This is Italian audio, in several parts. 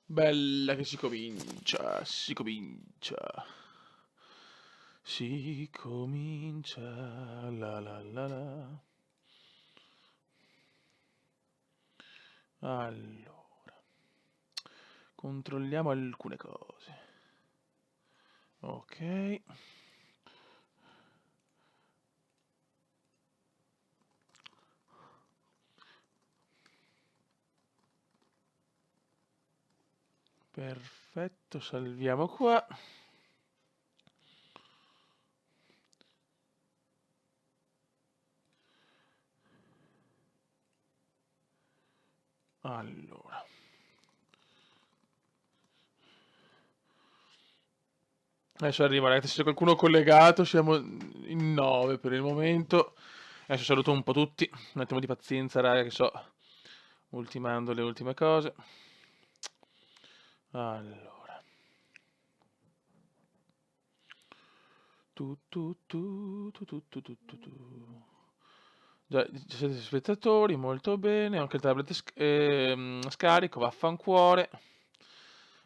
Bella che si comincia, si comincia. Si comincia, la la la la. Allora, controlliamo alcune cose. Ok. Perfetto, salviamo qua. Allora. Adesso arriva, ragazzi, se c'è qualcuno collegato, siamo in 9 per il momento. Adesso saluto un po' tutti, un attimo di pazienza, raga, che sto ultimando le ultime cose. Allora. Tu. Già, 17 spettatori, molto bene. Anche il tablet scarico, vaffancuore.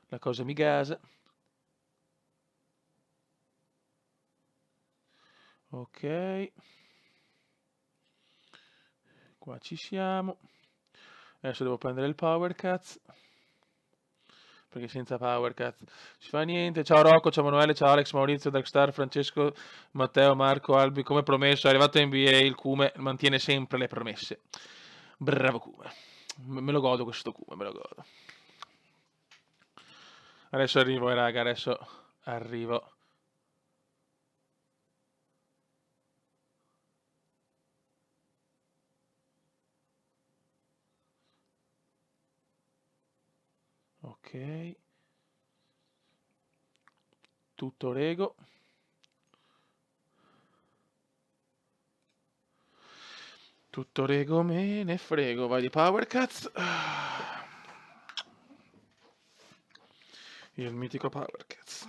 La cosa mi gasa. Ok. Qua ci siamo. Adesso devo prendere il power cazzo. Perché senza power cazzo si fa niente. Ciao Rocco, ciao Emanuele, ciao Alex, Maurizio, Darkstar, Francesco, Matteo, Marco, Albi. Come promesso, è arrivato NBA, il Cume mantiene sempre le promesse. Bravo Cume. Me lo godo questo Cume, me lo godo. Adesso arrivo, raga, adesso arrivo. Ok. Tutto rego. Tutto rego, me ne frego. Vai di Power Cats. Il mitico Power Cats.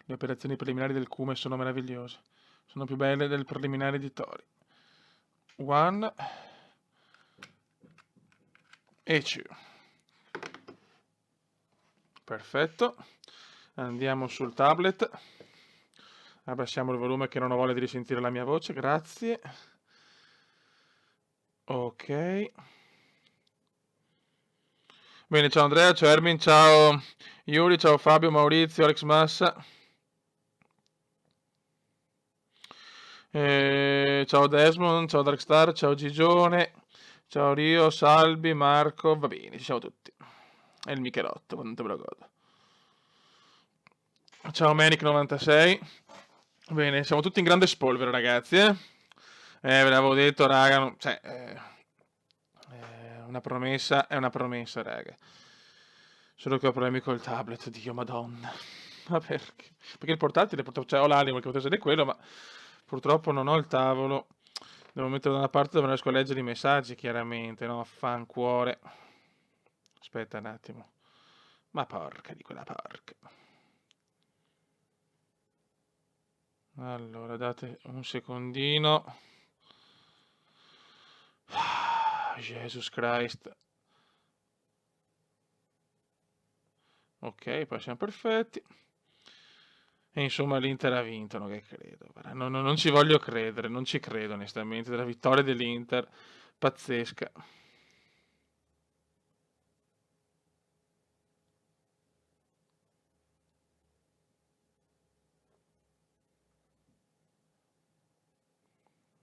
Le operazioni preliminari del Cume sono meravigliose. Sono più belle del preliminare di Tori. One e two. Perfetto. Andiamo sul tablet. Abbassiamo il volume che non ho voglia di risentire la mia voce. Grazie. Ok. Bene, ciao Andrea, ciao Ermin, ciao Yuri, ciao Fabio, Maurizio, Alex Massa. Ciao Desmond, ciao Darkstar, ciao Gigione, ciao Rio, Salvi, Marco, va bene, ci siamo tutti. E il Michelotto, quanto me lo godo. Ciao Manic96. Bene, siamo tutti in grande spolvero, ragazzi, eh? Ve l'avevo detto, raga, cioè, una promessa è una promessa, raga. Solo che ho problemi col tablet, Dio madonna. Ma perché? Perché il portatile, cioè ho l'animo che potesse essere quello, ma purtroppo non ho il tavolo. Devo metterlo da una parte dove non riesco a leggere i messaggi, chiaramente, no? Fancuore. Aspetta un attimo. Ma porca di quella porca. Allora, date un secondino. Jesus Christ. Ok, poi siamo perfetti. E insomma l'Inter ha vinto, non che credo. Non ci voglio credere, non ci credo onestamente. Della vittoria dell'Inter, pazzesca.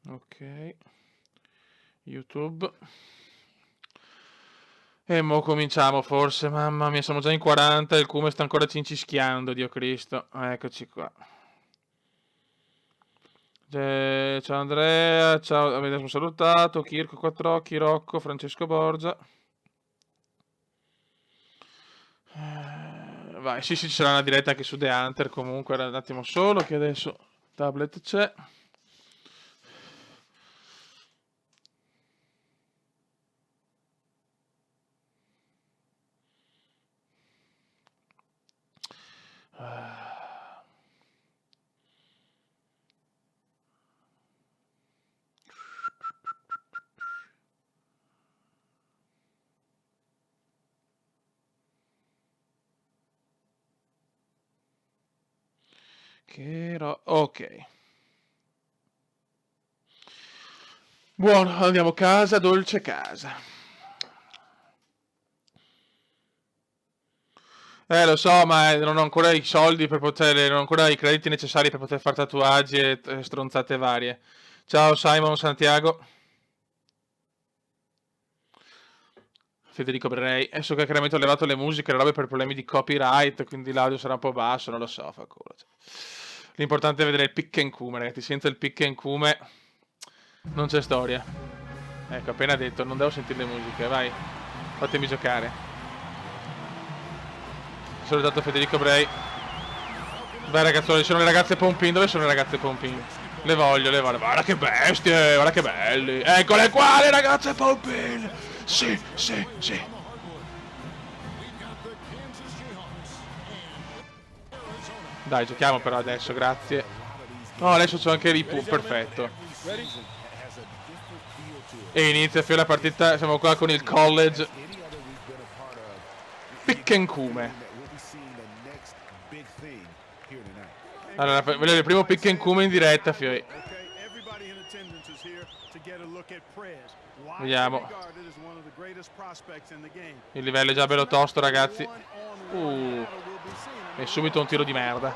Ok, YouTube. E mo cominciamo forse, mamma mia, siamo già in 40 e il Cume sta ancora cincischiando, Dio Cristo. Eccoci qua. Ciao Andrea, ciao, avete salutato, Kirko Quattrocchi, Rocco, Francesco Borgia. Vai, sì, sì, ci sarà una diretta anche su The Hunter, comunque era un attimo solo che adesso tablet c'è. Ok. Buono, andiamo a casa, dolce casa. Lo so, ma non ho ancora i soldi per poter, non ho ancora i crediti necessari per poter fare tatuaggi e stronzate varie. Ciao Simon Santiago. Federico Brei. Adesso che chiaramente ho levato le musiche, le robe per problemi di copyright, quindi l'audio sarà un po' basso, non lo so, fa culo. Cioè. L'importante è vedere il pick and cume, ragazzi. Senza il pick and cume non c'è storia. Ecco, appena detto, non devo sentire le musiche, vai. Fatemi giocare. Salutato Federico Brei. Vai ragazzoli, sono le ragazze pompin. Dove sono le ragazze pompin? Le voglio, le voglio. Guarda che bestie, guarda che belli. Eccole qua le ragazze pompin. Sì, sì, sì. Dai, giochiamo però adesso, grazie. No, adesso c'ho anche Ripu, perfetto. E inizia la partita, siamo qua con il college. Pickencume. Allora, vedere il primo pick and cume in diretta, fioi. Vediamo. Il livello è già bello tosto, ragazzi. E subito un tiro di merda.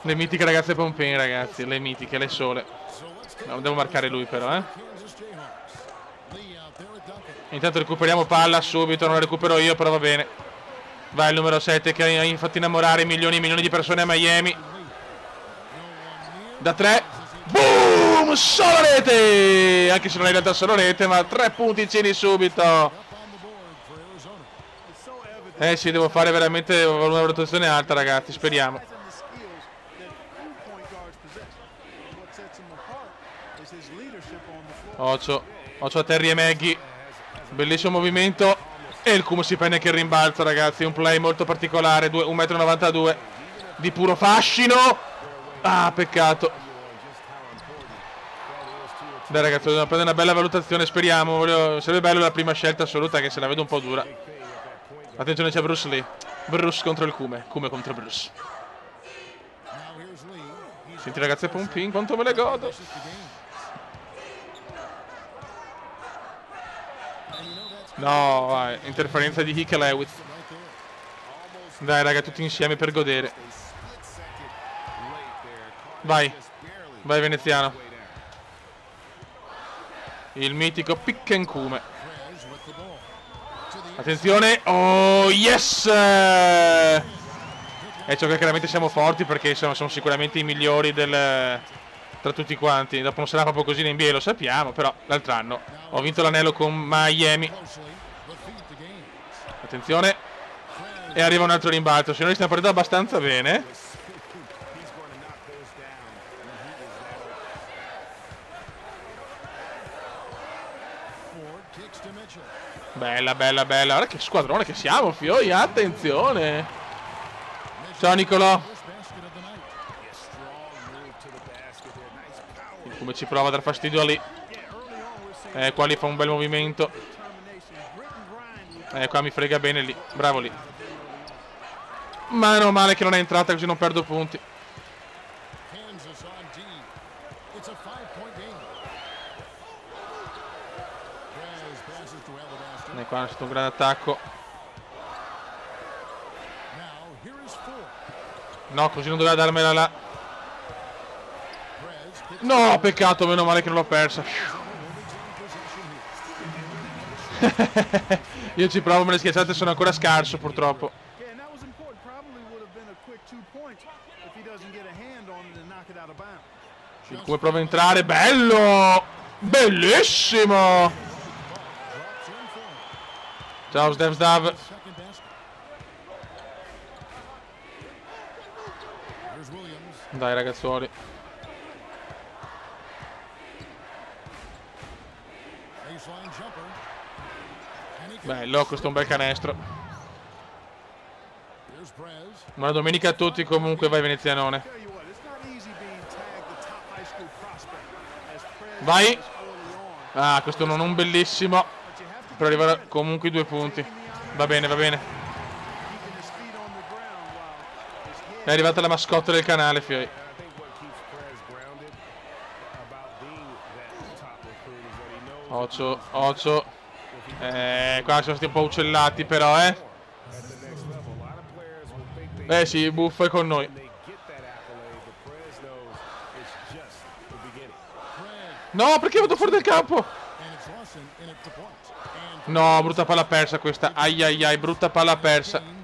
Le mitiche ragazze pompin, ragazzi. Le mitiche, le sole. No, devo marcare lui però, Intanto recuperiamo palla subito. Non la recupero io, però va bene. Vai il numero 7 che ha fatto innamorare milioni e milioni di persone a Miami. Da 3. Boom! Solo rete! Anche se non è in realtà solo rete, ma 3 punticini subito. Sì, devo fare veramente una valutazione alta, ragazzi. Speriamo. Occhio a Terry e Maggie. Bellissimo movimento. E il Kumo si prende che rimbalza, ragazzi. Un play molto particolare. 1,92 m di puro fascino. Ah, peccato. Dai, ragazzi, dobbiamo prendere una bella valutazione. Speriamo. Sarebbe bello la prima scelta assoluta, che se la vedo un po' dura. Attenzione, c'è Bruce Lee. Bruce contro il Kume. Kume contro Bruce. Senti, ragazzi, pompin, quanto me le godo. No, vai. Interferenza di Hick e Lewis. Dai, raga, tutti insieme per godere. Vai. Vai, veneziano. Il mitico pick and cume. Attenzione. Oh, yes! E ciò che chiaramente siamo forti, perché siamo sicuramente i migliori tra tutti quanti. Dopo non sarà proprio così in NBA, lo sappiamo, però l'altro anno ho vinto l'anello con Miami. Attenzione. E arriva un altro rimbalzo. Se noi stiamo partendo abbastanza bene. Bella, bella, bella. Guarda che squadrone che siamo, fioi. Attenzione. Ciao Nicolò. Come ci prova a dar fastidio a lì. Qua lì fa un bel movimento. Qua mi frega bene lì. Bravo lì. Ma meno male che non è entrata, così non perdo punti. Qua è stato un grande attacco. No, così non doveva darmela là. No, peccato, meno male che non l'ho persa. Io ci provo, ma le schiacciate sono ancora scarso, purtroppo. Come prova a entrare, bello! Bellissimo! Ciao Sdav. Dai ragazzuoli. Bello, questo è un bel canestro. Buona domenica a tutti comunque, vai venezianone. Vai. Ah, questo non è un bellissimo. Per arrivare comunque i 2 punti. Va bene, va bene. È arrivata la mascotte del canale, Fioi. Occhio, occhio. Qua siamo stati un po' uccellati però, sì, Buffo è con noi. No, perché vado fuori del campo? No, brutta palla persa questa. Ai ai ai, brutta palla persa.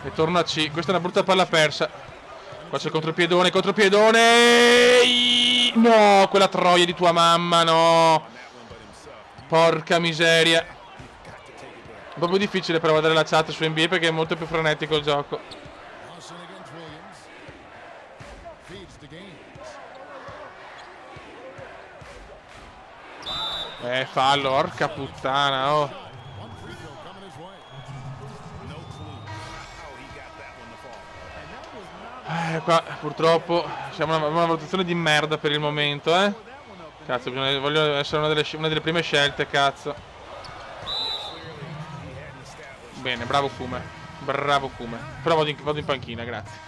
E torna a C. Questa è una brutta palla persa. Qua c'è il contropiedone, contropiedone. No, quella troia di tua mamma, no. Porca miseria. È proprio difficile però vedere la chat su NBA perché è molto più frenetico il gioco. Fallo, orca puttana, oh. Qua purtroppo siamo una valutazione di merda per il momento, Cazzo, voglio essere una delle prime scelte, cazzo. Bene, bravo Kume. Bravo Kume. Però vado in panchina, grazie.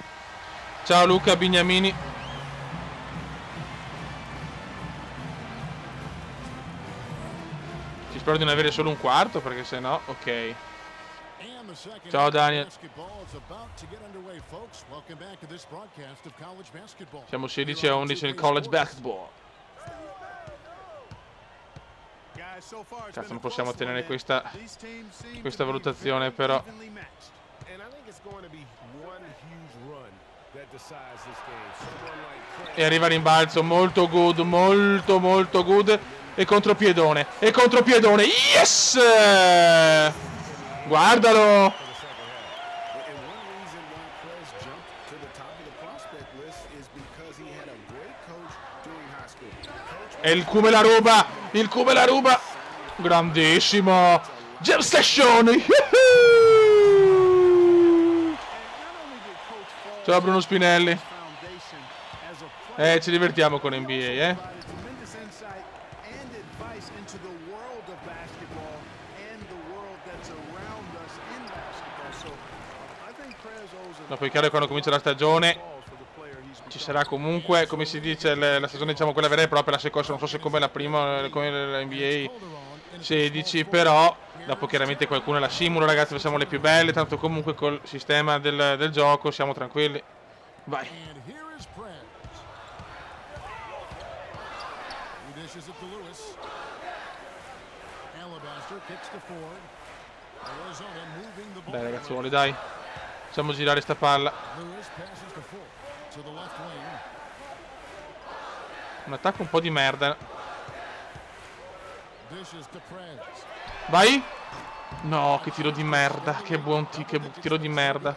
Ciao Luca Bignamini. Ci spero di non avere solo un quarto, perché se no, ok. Ciao Daniel. Siamo 16 a 11 nel college basketball. Cazzo, non possiamo ottenere questa valutazione però. E arriva rimbalzo, molto good, molto molto good. E contropiedone, yes! Guardalo! E il Kume la ruba! Il Kume la ruba! Grandissimo! Jam Session! Ciao Bruno Spinelli. Ci divertiamo con NBA, Dopodiché quando comincia la stagione ci sarà comunque, come si dice, la stagione diciamo quella vera e propria, la seconda, non so se come la prima, come l'NBA 16, però dopo chiaramente qualcuno la simula, ragazzi, facciamo le più belle, tanto comunque col sistema del gioco siamo tranquilli. Vai. Dai ragazzuoli, dai. Facciamo girare sta palla. Un attacco un po' di merda. Vai. No, che tiro di merda. Che buon tiro di merda.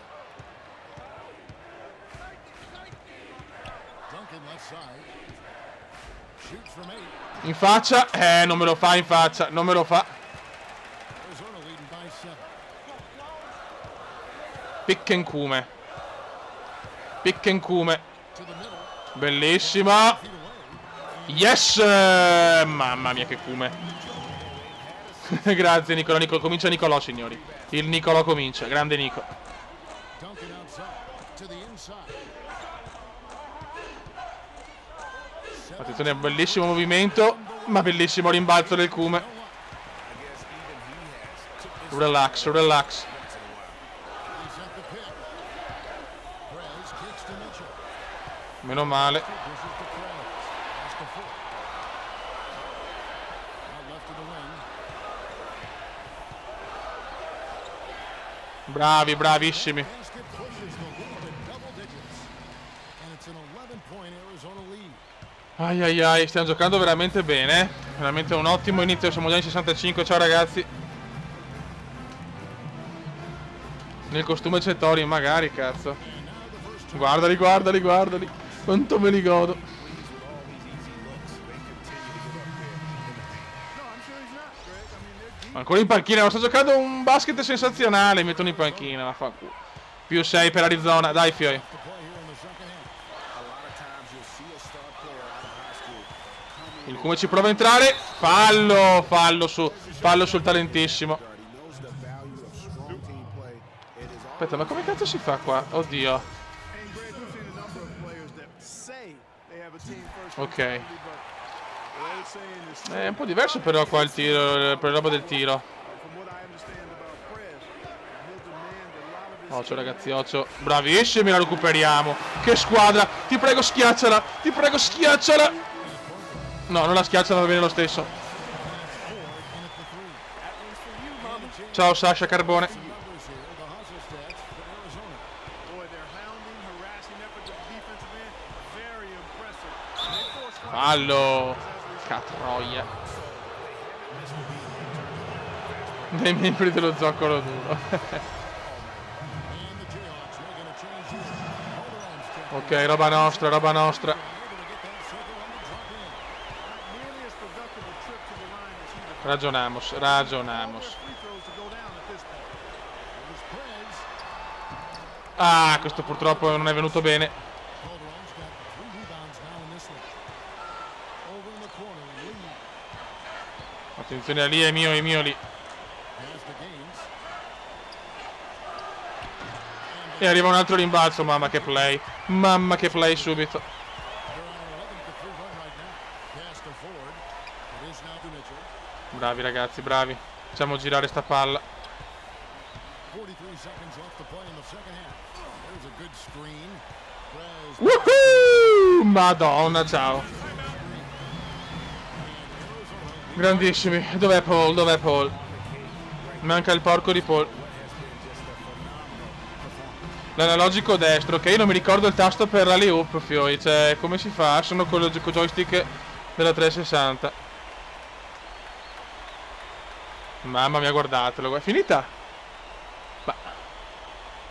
In faccia. Non me lo fa in faccia. Non me lo fa. Pick and Kume. Pick and Kume. Bellissima. Yes. Mamma mia che Kume. Grazie Nicolò. Comincia Nicolò, signori. Il Nicolò comincia. Grande Nico. Attenzione, bellissimo movimento. Ma bellissimo rimbalzo del Kume. Relax, relax. Meno male. Bravi, bravissimi. Ai ai ai, stiamo giocando veramente bene. Veramente un ottimo inizio, siamo già in 65. Ciao ragazzi. Nel costume c'è Tori, magari, cazzo. Guardali, guardali, guardali. Quanto me li godo. Ancora in panchina, non sto giocando un basket sensazionale. Mi mettono in panchina, vaffanculo. Più 6 per Arizona, dai Fioi. Il Kume ci prova a entrare. Fallo sul talentissimo. Aspetta, ma come cazzo si fa qua? Oddio. Ok. È un po' diverso però qua il tiro, per la roba del tiro. Occhio ragazzi, occhio. Bravissimi, la recuperiamo. Che squadra. Ti prego schiacciala. Ti prego schiacciala. No, non la schiacciala, va bene lo stesso. Ciao Sasha Carbone. Fallo. Catroia. Dei membri dello zoccolo duro. Ok, roba nostra, roba nostra. Ragionamos, ragionamos. Ah, questo purtroppo non è venuto bene. Attenzione a lì, è mio lì. E arriva un altro rimbalzo, mamma che play. Mamma che play subito. Bravi ragazzi, bravi. Facciamo girare sta palla. Woohoo! Madonna, ciao. Grandissimi. Dov'è Paul? Dov'è Paul? Manca il porco di Paul. L'analogico destro, che io non mi ricordo il tasto per l'alley-oop, fioi. Cioè, come si fa? Sono con il joystick della 360. Mamma mia, guardatelo. È finita? Ma...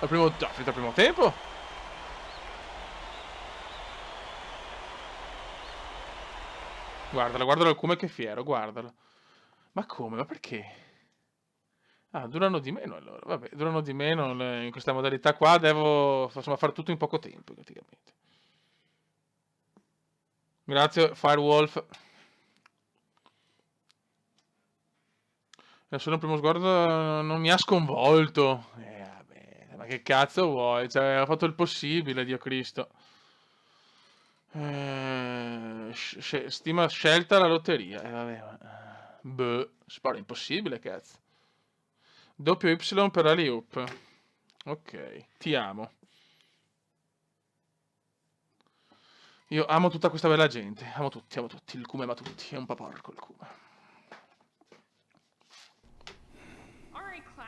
È finito il primo tempo? Guardalo, guardalo il come che fiero, guardalo. Ma come? Ma perché? Ah, durano di meno allora. Vabbè, durano di meno in questa modalità qua. Devo insomma, fare tutto in poco tempo, praticamente. Grazie, Firewolf. Solo il primo sguardo non mi ha sconvolto. Vabbè, ma che cazzo vuoi? Cioè, ho fatto il possibile, Dio Cristo. Stima scelta la lotteria. Vabbè, ma... Boh, sparo impossibile, cazzo. Doppio Y per alley-oop. Ok, ti amo. Io amo tutta questa bella gente. Amo tutti, amo tutti. Il cume ama tutti. È un po' porco il cume.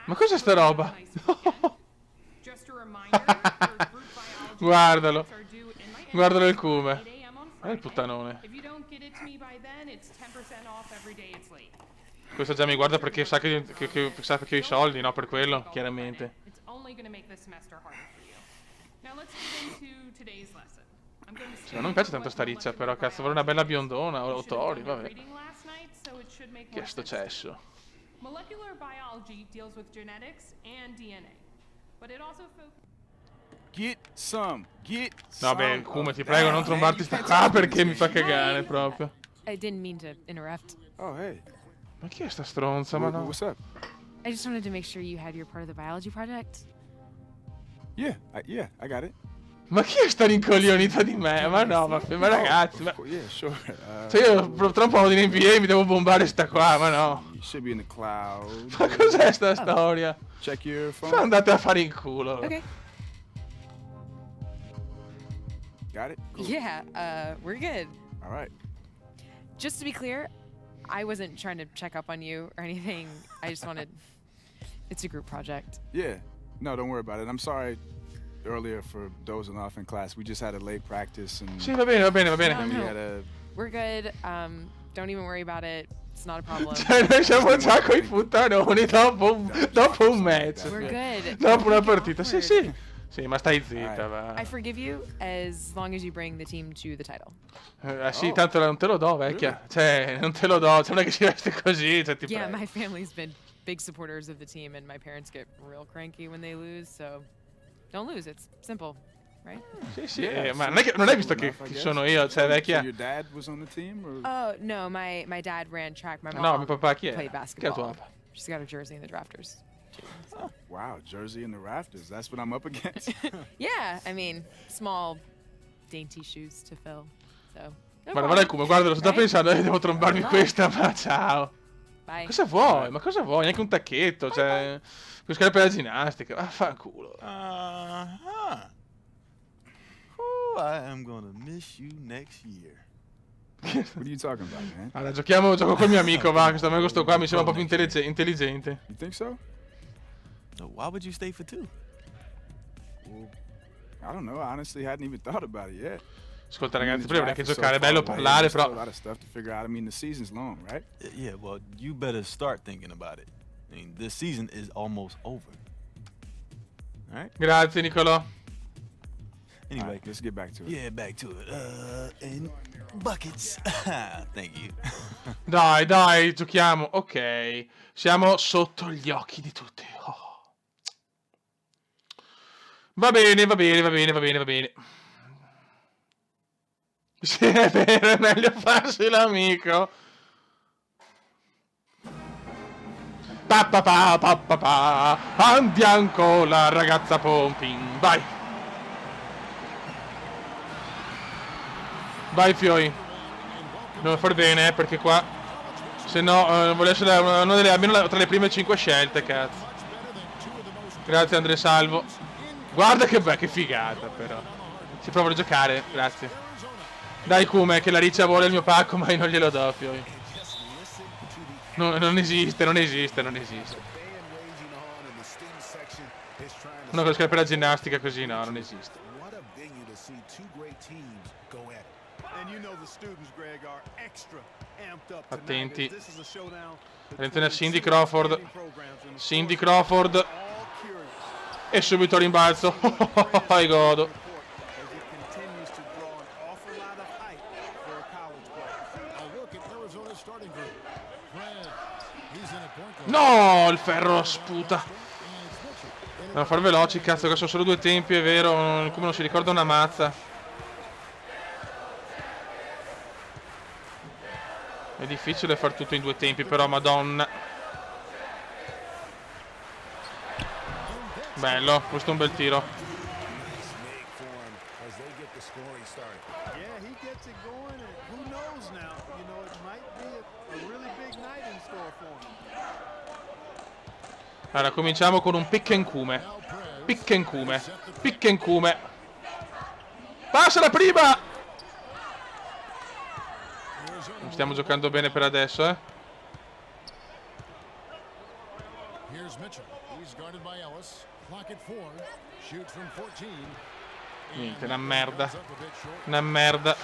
Ma cos'è sta roba? Guardalo. Guardalo il cume. È il puttanone. Questo già mi guarda perché sa che sa che ho i soldi, no? Per quello, chiaramente. Cioè, non mi piace tanto sta riccia, però, cazzo, vuole una bella biondona o Tori, vabbè. Che è sto cesso? Molecular biology deals with genetics and DNA, but it also Get some. Vabbè, come ti prego, non trombarti sta qua perché mi fa cagare proprio. I didn't mean to interrupt. Oh, hey. Ma chi è sta stronza, ma no? What's up? I just wanted to make sure you had your part of the biology project. Yeah, I got it. Ma chi è sta rincoglionita di me? Ma no, ma ragazzi, ma... Yeah, sure. Cioè io tra un po' in NBA mi devo bombare sta qua, ma no. You should be in the cloud. Ma cos'è sta storia? Check your phone. Ma andate a fare in culo. Okay. Got it? Cool. Yeah, we're good. All right. Just to be clear, I wasn't trying to check up on you or anything. I just wanted... It's a group project. Yeah. No, don't worry about it. I'm sorry earlier for dozing off in class. We just had a late practice and Sì, va bene, va bene, va bene. then we No. had a... We're good. Don't even worry about it. It's not a problem. Cioè noi siamo già coi puttanoni dopo un match. We're good. Dopo una Don't take it partita. Sì, awkward. sì. Sì, ma stai zitta, va. I forgive you as long as you bring the team to the title. Sì, tanto non te lo do, vecchia. Cioè, non te lo do. Cioè, non è che si veste così, cioè, ti Yeah, prego. my family's been big supporters of the team, and my parents get real cranky when they lose, so don't lose. It's simple, right? Sì, sì, Yeah, ma non hai visto che enough, I chi guess. sono io, cioè, So vecchia. your dad was on the team or Oh, no, my dad ran track. My mom No, mio papà chi è? played Chi è il basketball. tuo papà? She's got her jersey in the drafters. Oh, wow, jersey in the rafters. That's what I'm up against. Yeah, I mean, small, dainty shoes to fill. So. No Guarda problem, come, guarda, lo sto già right? pensando, devo trombarmi No. questa, ma ciao. Bye. Cosa vuoi? Ma cosa vuoi? Neanche un tacchetto, cioè... Con scarpe da ginnastica, vaffanculo. Oh, I am gonna miss you next year. What are you talking about, man? Allora, gioco col mio amico, va, questo qua mi sembra un po' più intelligente. You think so? So why would you stay for 2? Well, I don't know. I honestly hadn't even thought about it yet. Ascolta I mean, ragazzi, the prima draft che is so giocare, è far bello away, parlare, there's still però... a lot of stuff to figure out. I mean, the season's long, right? Yeah, well, you better start thinking about it. I mean, this season is almost over. All right? Grazie Nicolò. Anyway, All right, let's get back to it. yeah, back to it. And buckets. Thank you. Dai, giochiamo. Ok, siamo sotto gli occhi di tutti. Oh. Va bene. Sì, è vero, è meglio farsi l'amico. Pa, andiamo con la ragazza Pompin. Vai Fioi. Devo far bene, perché qua... Se no, voglio essere una delle, almeno tra le prime 5 scelte, cazzo. Grazie Andre Salvo. Guarda che figata, però. Si prova a giocare, grazie. Dai Kume, che la Riccia vuole il mio pacco, ma io non glielo do, Fioi. No, non esiste. Uno con le scarpe da ginnastica così, no, non esiste. Attenti. Attenzione a Cindy Crawford. E subito rimbalzo. E godo. No, il ferro sputa. Devo far veloci, cazzo, che sono solo 2 tempi, è vero. Come non si ricorda una mazza. È difficile far tutto in 2 tempi, però, madonna. Bello, questo è un bel tiro. Allora, cominciamo con un pick and Kume. Passa la prima! Stiamo giocando bene per adesso, eh. Niente, una merda.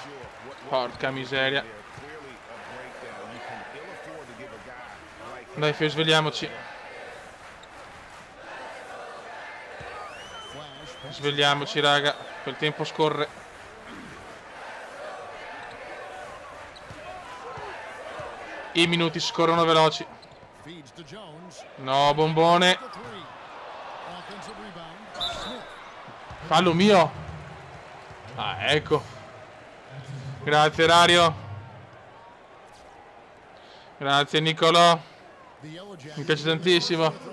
Porca miseria. Dai, Fio, svegliamoci. Svegliamoci, raga. Quel tempo scorre. I minuti scorrono veloci. No, bombone. Fallo mio. Ah, ecco. Grazie, Dario. Grazie, Nicolò. Mi piace tantissimo.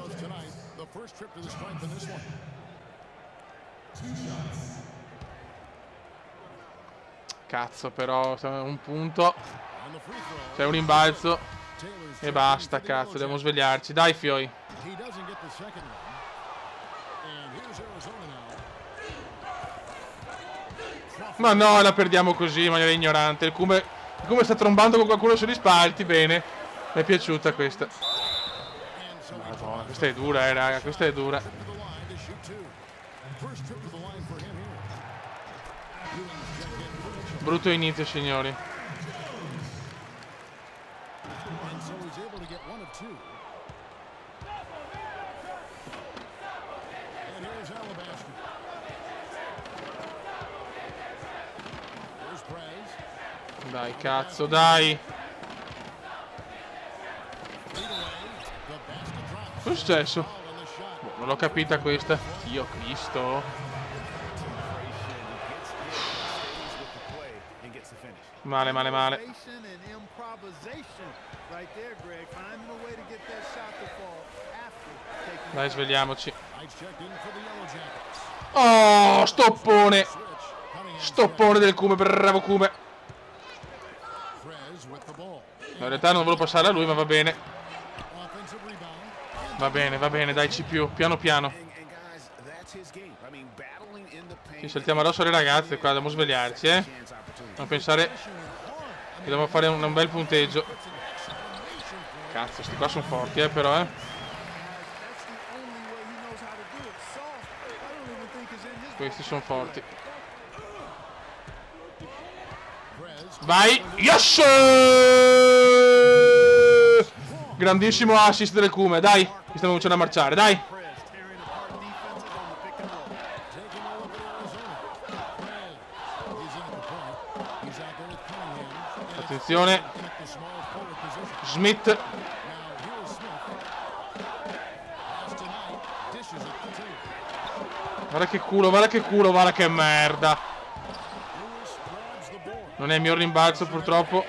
Cazzo, però, un punto. C'è un rimbalzo. E basta, cazzo, dobbiamo svegliarci. Dai, Fioi. Ma no, la perdiamo così in maniera ignorante. Il Kume sta trombando con qualcuno sugli spalti. Bene. Mi è piaciuta questa. Madonna, questa è dura, raga. Questa è dura. Brutto inizio, signori. Dai, cazzo, dai. Cosa è successo? Boh, non l'ho capita questa. Dio Cristo. Dai, svegliamoci. Oh, stoppone. Stoppone del Cume, bravo Cume. In realtà non volevo passare a lui, ma va bene. Va bene, dai, piano piano. Ci saltiamo addosso alle ragazze qua, dobbiamo svegliarci, non pensare che dobbiamo fare un bel punteggio. Cazzo, questi qua sono forti, però, Questi sono forti. Vai! Yes! Grandissimo assist del Cume, dai! Mi stiamo cominciando a marciare, dai! Attenzione. Smith. Guarda che culo, guarda che merda. Non è il mio rimbalzo purtroppo.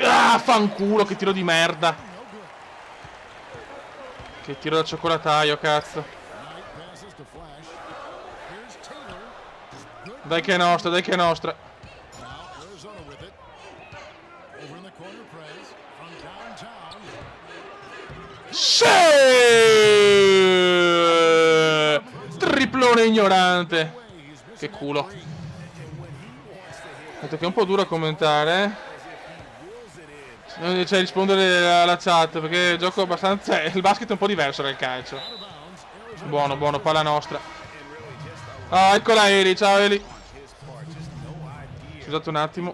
Ah, fanculo, che tiro di merda. Che tiro da cioccolataio, cazzo. Dai che è nostra, dai che è nostra. Sì! Triplone ignorante. Che culo. Detto che è un po' duro a commentare, cioè rispondere alla chat, perché gioco abbastanza. Il basket è un po' diverso dal calcio. Buono, buono, palla nostra. Ah, eccola Eli, ciao Eli. Scusate un attimo.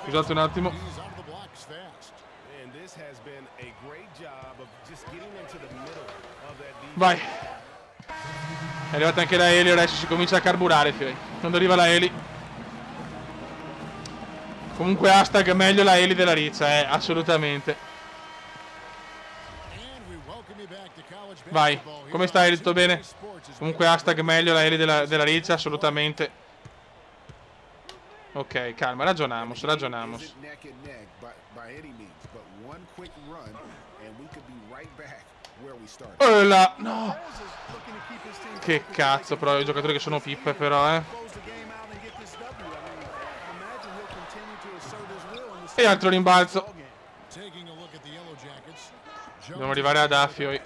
Scusate un attimo. Vai. È arrivata anche la Eli, adesso si comincia a carburare, fioi. Quando arriva la Eli. Comunque hashtag meglio la Eli della Riccia, assolutamente. Vai, come stai Eli? Tutto bene? Comunque hashtag meglio la Eli della Riccia, assolutamente. Ok, calma, ragionamos. Là, no! Che cazzo, però i giocatori che sono pippe, però, E altro rimbalzo. Dobbiamo arrivare ad A, fioi.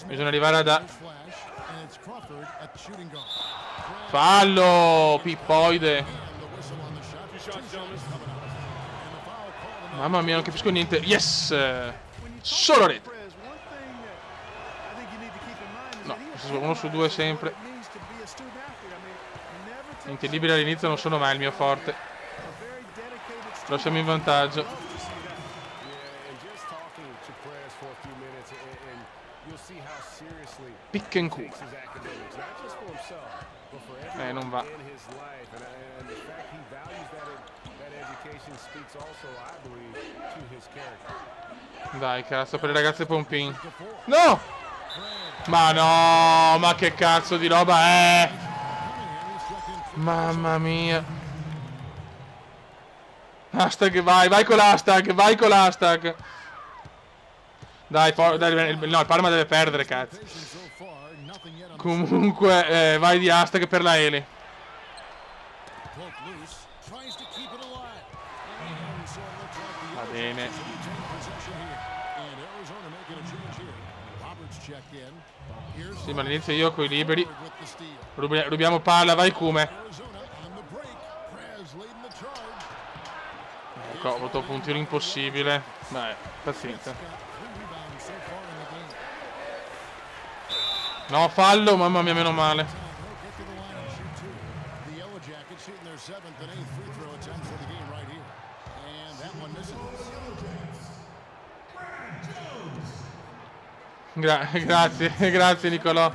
Bisogna arrivare ad A. Fallo, pippoide. Mamma mia, non capisco niente. Yes! Solo rete. No, uno su due sempre. Niente, i liberi all'inizio non sono mai il mio forte. Però siamo in vantaggio. Pick and cool. Non va. Dai, cazzo, per le ragazze pompin. No! Ma no, ma che cazzo di roba è? Mamma mia. Hashtag, vai con l'hashtag, Dai, no, il Parma deve perdere, cazzo. Comunque, vai di hashtag per la Eli. Va bene. Sì, ma all'inizio io coi liberi. Rubiamo palla, vai Cume. Ecco, ho avuto un tiro impossibile. Beh, pazienza. No, fallo, mamma mia, meno male. Grazie Nicolò.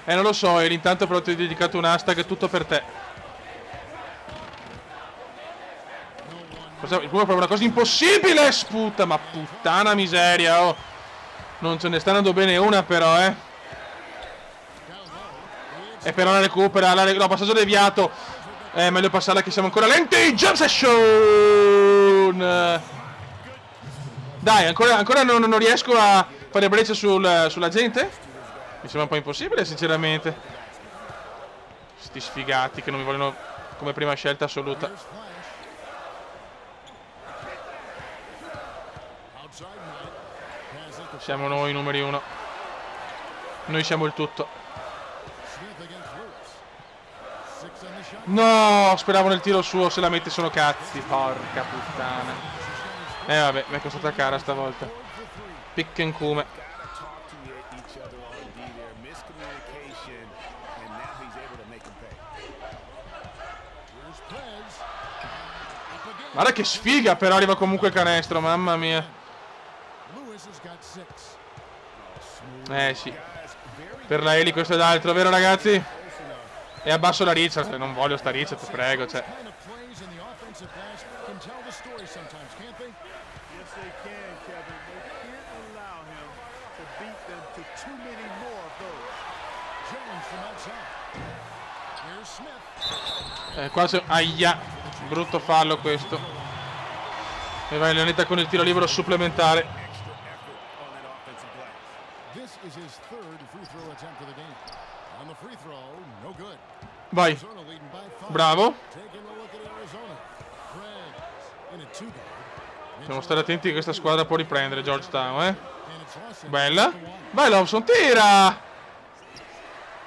Non lo so, intanto però ti ho dedicato un hashtag tutto per te. Il cubo è proprio una cosa impossibile, sputa, ma puttana miseria, oh. Non ce ne sta andando bene una però, E però la recupera, no, passaggio deviato. Meglio passarla che siamo ancora lenti. Jump session. Dai, ancora non riesco a fare breccia sulla gente. Mi sembra un po' impossibile, sinceramente. Sti sfigati che non mi vogliono come prima scelta assoluta. Siamo noi numeri uno. Noi siamo il tutto. No, speravo nel tiro suo, se la mette sono cazzi. Porca puttana. Vabbè, mi è costata cara stavolta. Pick and come. Guarda che sfiga, però arriva comunque il canestro, mamma mia. Sì. Per la Eli questo ed altro, vero ragazzi? E abbasso la Richard, non voglio sta Richard, prego, cioè. Quasi. Aia, brutto fallo questo. E vai Leonetta con il tiro libero supplementare. Vai. Bravo. Dobbiamo stare attenti che questa squadra può riprendere Georgetown, Bella. Vai Lawson, tira.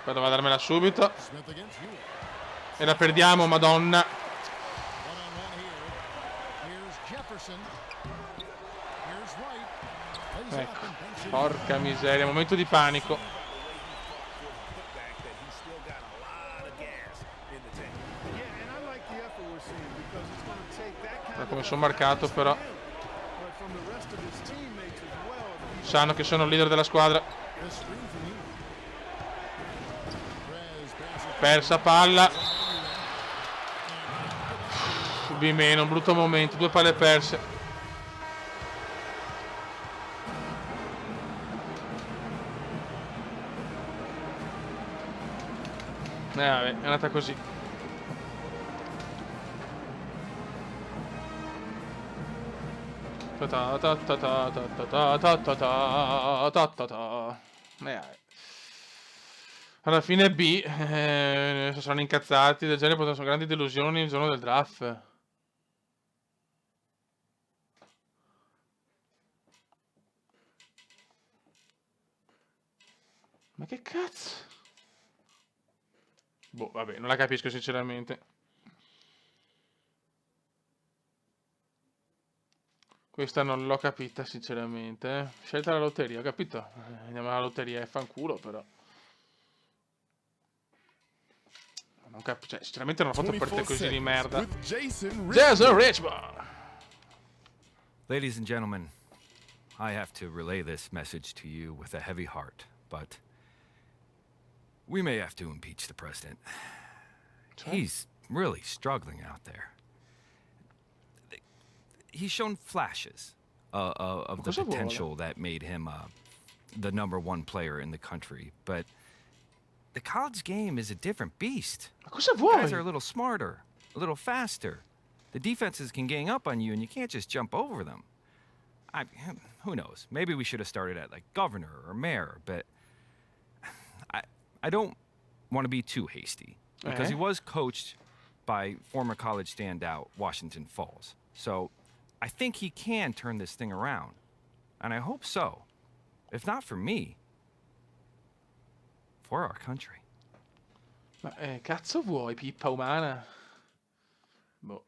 Poi doveva darmela subito. E la perdiamo, madonna. Ecco. Porca miseria, momento di panico. Da come sono marcato però. Sanno che sono il leader della squadra. Persa palla. B meno, un brutto momento, 2 palle perse. Vabbè, è andata così. Alla fine B, saranno incazzati, del genere potranno essere grandi delusioni il giorno del draft. Ma che cazzo? Boh, vabbè, non la capisco sinceramente. Questa non l'ho capita sinceramente. Scelta la lotteria, ho capito. Andiamo alla lotteria e fanculo però. Non cioè, sinceramente non ho fatto partite così di merda. Jason Richmond. Ladies and gentlemen, I have to relay this message to you with a heavy heart, but we may have to impeach the president. He's really struggling out there. He's shown flashes of the potential that made him the #1 player in the country, but the college game is a different beast. Ma cosa vuoi? Guys are a little smarter, a little faster. The defenses can gang up on you, and you can't just jump over them. Who knows? Maybe we should have started at like governor or mayor, but I don't want to be too hasty because he was coached by former college standout Washington Falls. So I think he can turn this thing around, and I hope so. If not for me, for our country. Ma cazzo vuoi, pippa umana? Boh.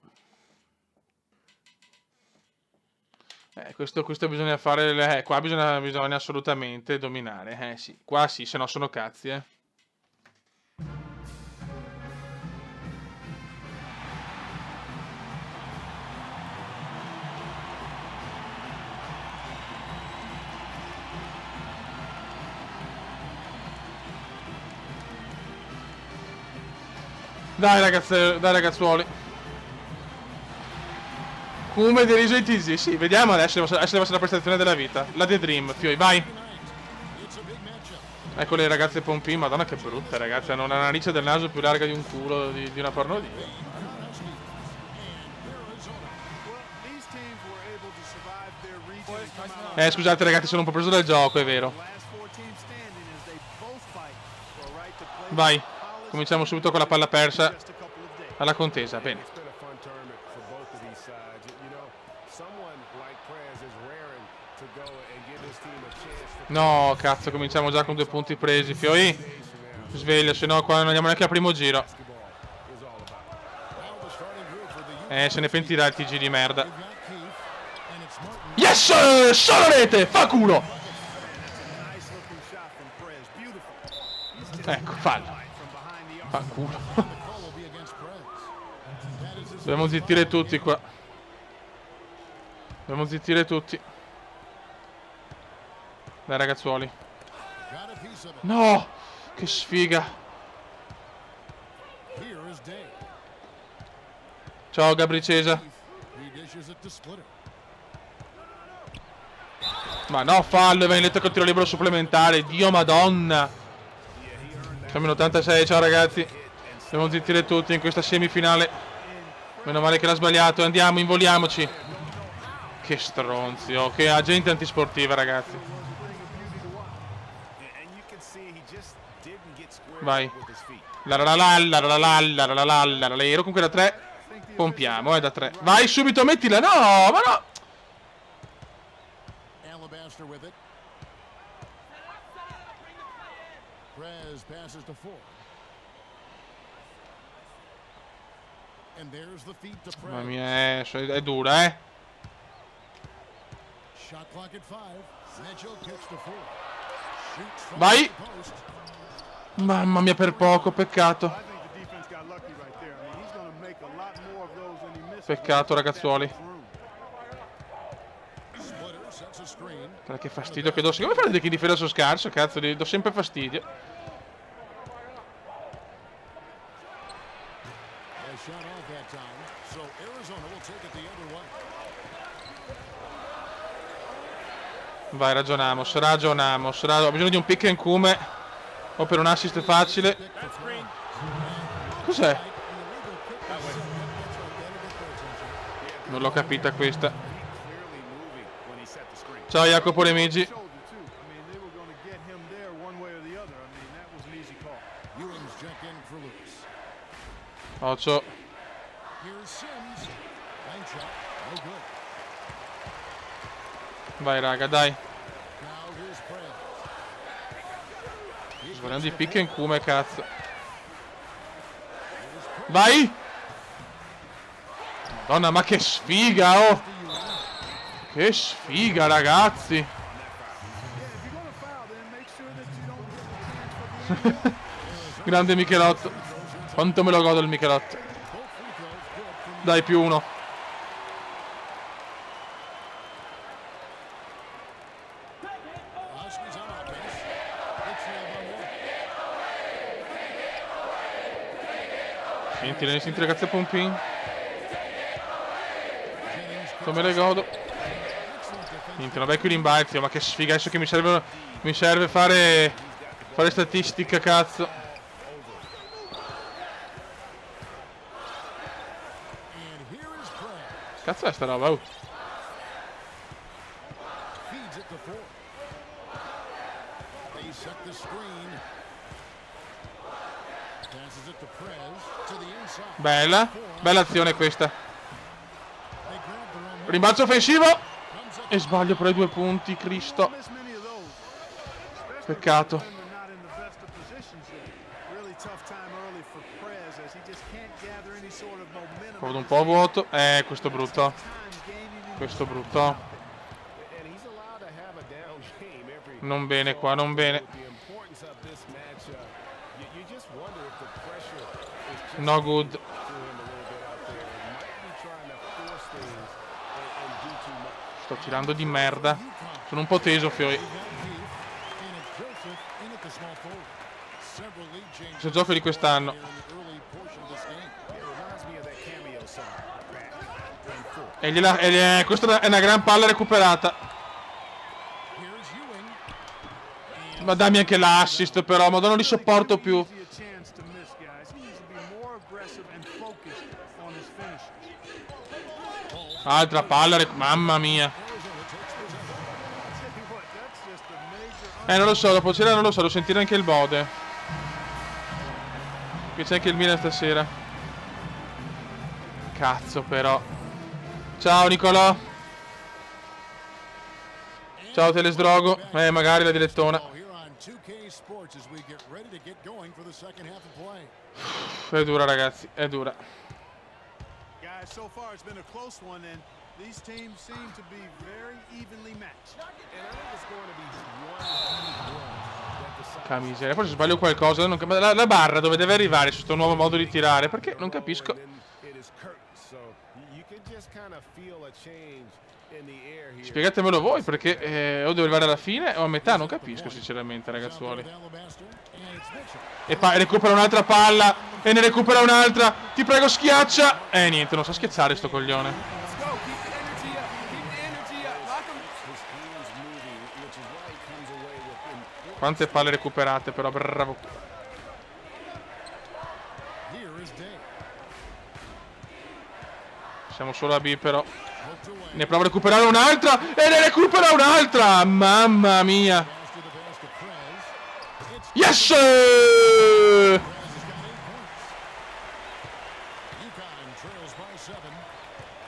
Questo bisogna fare. Qua bisogna assolutamente dominare. Sì, qua sì, se no sono cazzi, Dai ragazzi, dai ragazzuoli. Come diriso i TG. Sì, vediamo adesso se deve essere la prestazione della vita. La The Dream, Fioi, vai. Ecco le ragazze Pompin, madonna che brutte ragazze. Hanno una narice del naso più larga di un culo di una pornodia. Scusate ragazzi, sono un po' preso dal gioco, è vero. Vai, cominciamo subito con la palla persa alla contesa, bene. No, cazzo, cominciamo già con 2 punti presi, Fioi. Sveglia, se no qua non andiamo neanche al primo giro. Se ne pentirà il TG di merda. Yes! Solo rete! Fa culo! Ecco, fallo. Fa culo. Dobbiamo zittire tutti qua. Dobbiamo zittire tutti. Dai ragazzuoli. No! Che sfiga. Ciao Gabri Cesa. Ma no, fallo, viene letto col tiro libero supplementare. Dio madonna. Siamo in 86, ciao ragazzi. Dobbiamo zittire tutti in questa semifinale. Meno male che l'ha sbagliato. Andiamo, involiamoci. Che stronzi, oh, che agente antisportiva, ragazzi. Vai. Ero comunque da 3. Pompiamo, da 3. Vai subito, mettila. No, ma no. Alabaster with it. Prez passes to 4. And there's the feed to Prez. Mamma mia, è dura, eh. Shot clock at 5. Mitchell kicks to 4. Shoots from Vai. the post. Mamma mia, per poco, peccato. Peccato, ragazzuoli. Guarda che fastidio che do. Come fate che difesa so scarso, cazzo, gli do sempre fastidio. Vai, ragionamos. Ho bisogno di un pick and come o per un assist facile. Cos'è? Non l'ho capita questa. Ciao Jacopo Remigi. Occhio. Vai raga, dai. Vogliamo di pick and come, cazzo. Vai! Madonna, ma che sfiga, oh! Che sfiga, ragazzi! Grande Michelotto. Quanto me lo godo il Michelotto. Dai, più uno. Senti ragazzi, Pompin. Come le godo. Niente, una vecchio rimbalzo, ma che sfiga, adesso che mi serve fare statistica, cazzo. Cazzo è sta roba? Oh. Bella azione questa. Rimbalzo offensivo. E sbaglio però i 2 punti, Cristo. Peccato. Ho avuto un po' vuoto. Questo brutto. Questo brutto. Non bene qua, non bene. No good. Sto tirando di merda. Sono un po' teso, Fiori. Questo gioco di quest'anno. Questa è una gran palla recuperata. Here's Ewing. Ma dammi anche l'assist però, ma non li sopporto più. Altra palla, mamma mia. Non lo so, dopo c'era non lo so, devo sentire anche il Bode. Qui c'è anche il Milan stasera. Cazzo però. Ciao Nicolò. Ciao Telesdrogo. Magari la direttona. È dura ragazzi, è dura. Guys, so far it's been a close one and these teams seem to be very evenly matched. And I think it's going to be Che miseria, forse sbaglio qualcosa. La barra dove deve arrivare su questo nuovo modo di tirare? Perché non capisco. Spiegatemelo voi, perché o devo arrivare alla fine o a metà, non capisco sinceramente ragazzuoli. E recupera un'altra palla e ne recupera un'altra. Ti prego schiaccia. Niente, non sa schiacciare sto coglione. Quante palle recuperate però, bravo. Siamo solo a B però. Ne prova a recuperare un'altra e ne recupera un'altra. Mamma mia. Yes!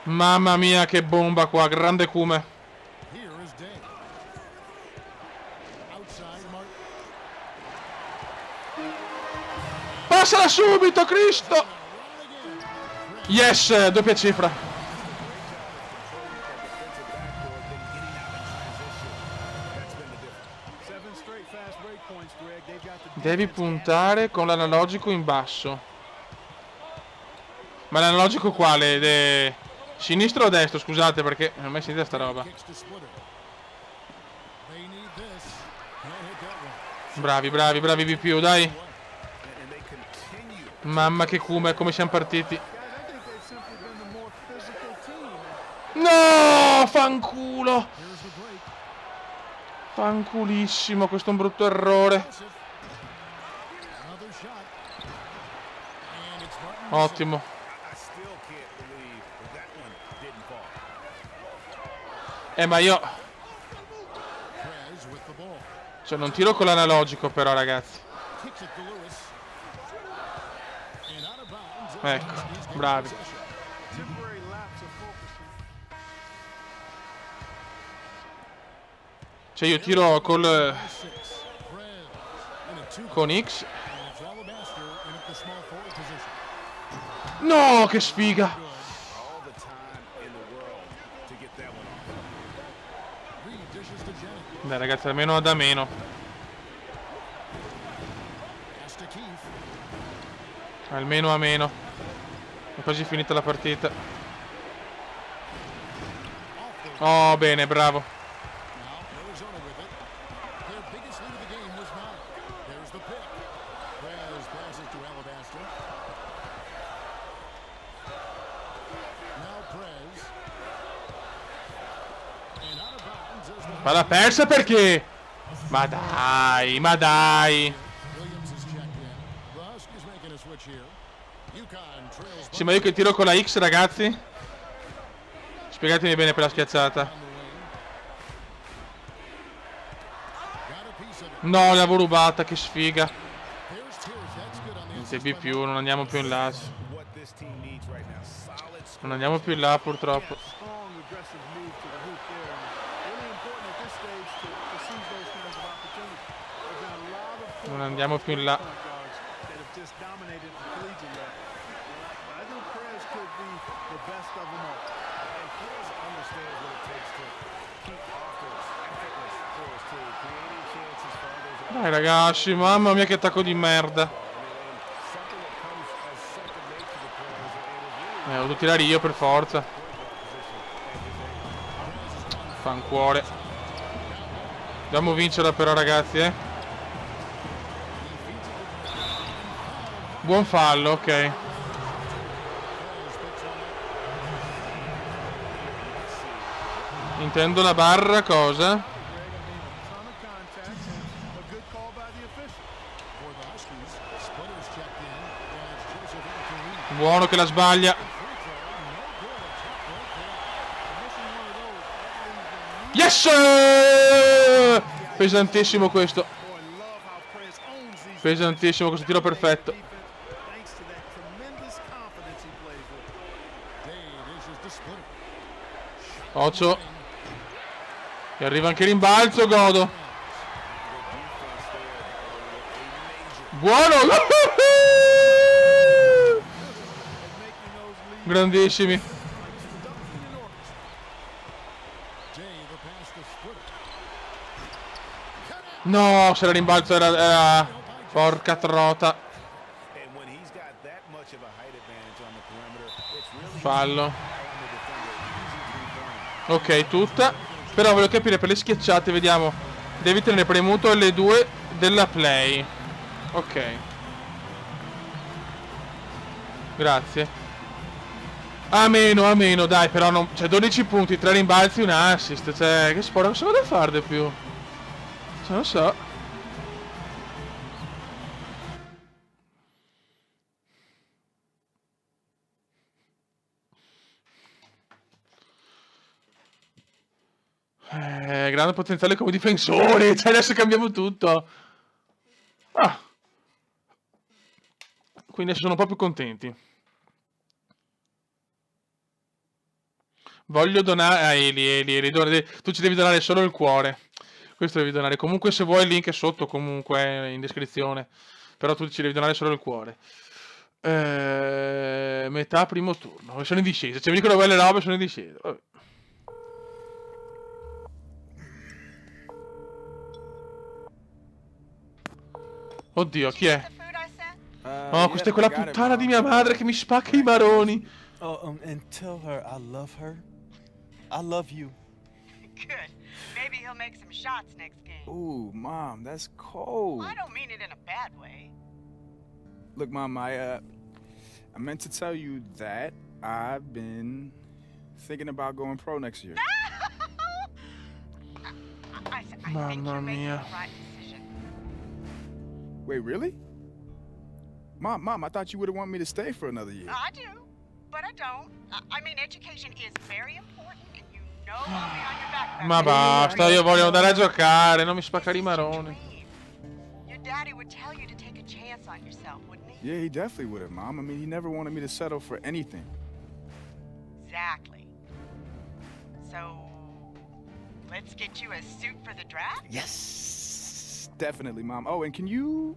Mamma mia che bomba qua, grande Kume. Passala subito, Cristo! Yes, doppia cifra. Devi puntare con l'analogico in basso. Ma l'analogico quale? Sinistro o destro? Scusate perché non ho mai sentito sta roba. Bravi, bravi, bravi B+, dai. Mamma che Kume, come siamo partiti. No, fanculo. Fanculissimo, questo è un brutto errore. Ottimo. Ma io... Cioè non tiro con l'analogico però ragazzi. Ecco, bravi. Cioè io tiro con X. No, che sfiga. Dai ragazzi, almeno da meno. Almeno a meno. È quasi finita la partita. Oh, bene, bravo. Palla persa perché? Ma dai, ma dai. Sì, ma io che tiro con la X, ragazzi. Spiegatemi bene per la schiacciata. No, l'avevo rubata, che sfiga. Niente B+, non andiamo più in là. Non andiamo più in là, purtroppo. Non andiamo più in là. Dai ragazzi, mamma mia che attacco di merda. Ho dovuto tirare io per forza. Fancuore. Dobbiamo vincerla però ragazzi, Buon fallo, ok. Intendo la barra cosa? Ton of contact and a good call by the official. For the Huskies, Splitters checked in as Joseph Anthony. Buono che la sbaglia. Yes! Pesantissimo questo. Boy, love how Prez owns these Pesantissimo questo tiro perfetto. thanks to that tremendous confidence he plays with. Day dishes to Splitter. Occhio. E arriva anche rimbalzo, godo. Buono! Grandissimi. Day the pass to Splitter. No, se la rimbalzo era... Porca trota. And when he's got that much of a height advantage on the perimeter, it's really Fallo. on the defender. Easy three-pointer. Ok, tutta. Però voglio capire per le schiacciate, vediamo. Devi tenere premuto L2 della play. Ok. Grazie. A meno, dai, però non... Cioè, 12 punti, 3 rimbalzi, un assist. Cioè, che sport, cosa vado a fare di più? Cioè, non so. Grande potenziale come difensore. Cioè, adesso cambiamo tutto. Ah. Quindi adesso sono un po' più contenti. Voglio donare a Eli, tu ci devi donare solo il cuore. Questo devi donare. Comunque se vuoi il link è sotto, comunque in descrizione. Però tu ci devi donare solo il cuore. Metà primo turno. Sono in discesa. Cioè mi dicono quelle robe, sono in discesa. Vabbè. Oddio, chi è? Oh, questa è quella puttana di mia madre che mi spacca i maroni. Oh, and tell her I love her. I love you. Good. Maybe he'll make some shots next game. Ooh, Mom, that's cold. I don't mean it in a bad way. Look, Mom, I meant to tell you that I've been thinking about going pro next year. I think Mamma you're making mia. the right decision. Wait, really? Mom, I thought you would have wanted me to stay for another year. I do, but I don't. I mean, education is very important, and you know I'll be on your back. Ma basta, io voglio andare a giocare, non mi spaccare i maroni. Your daddy would tell you to take a chance on yourself, wouldn't he? Yeah, he definitely would have, Mom. I mean, he never wanted me to settle for anything. Exactly. So, let's get you a suit for the draft? Yes, definitely, Mom. Oh, and can you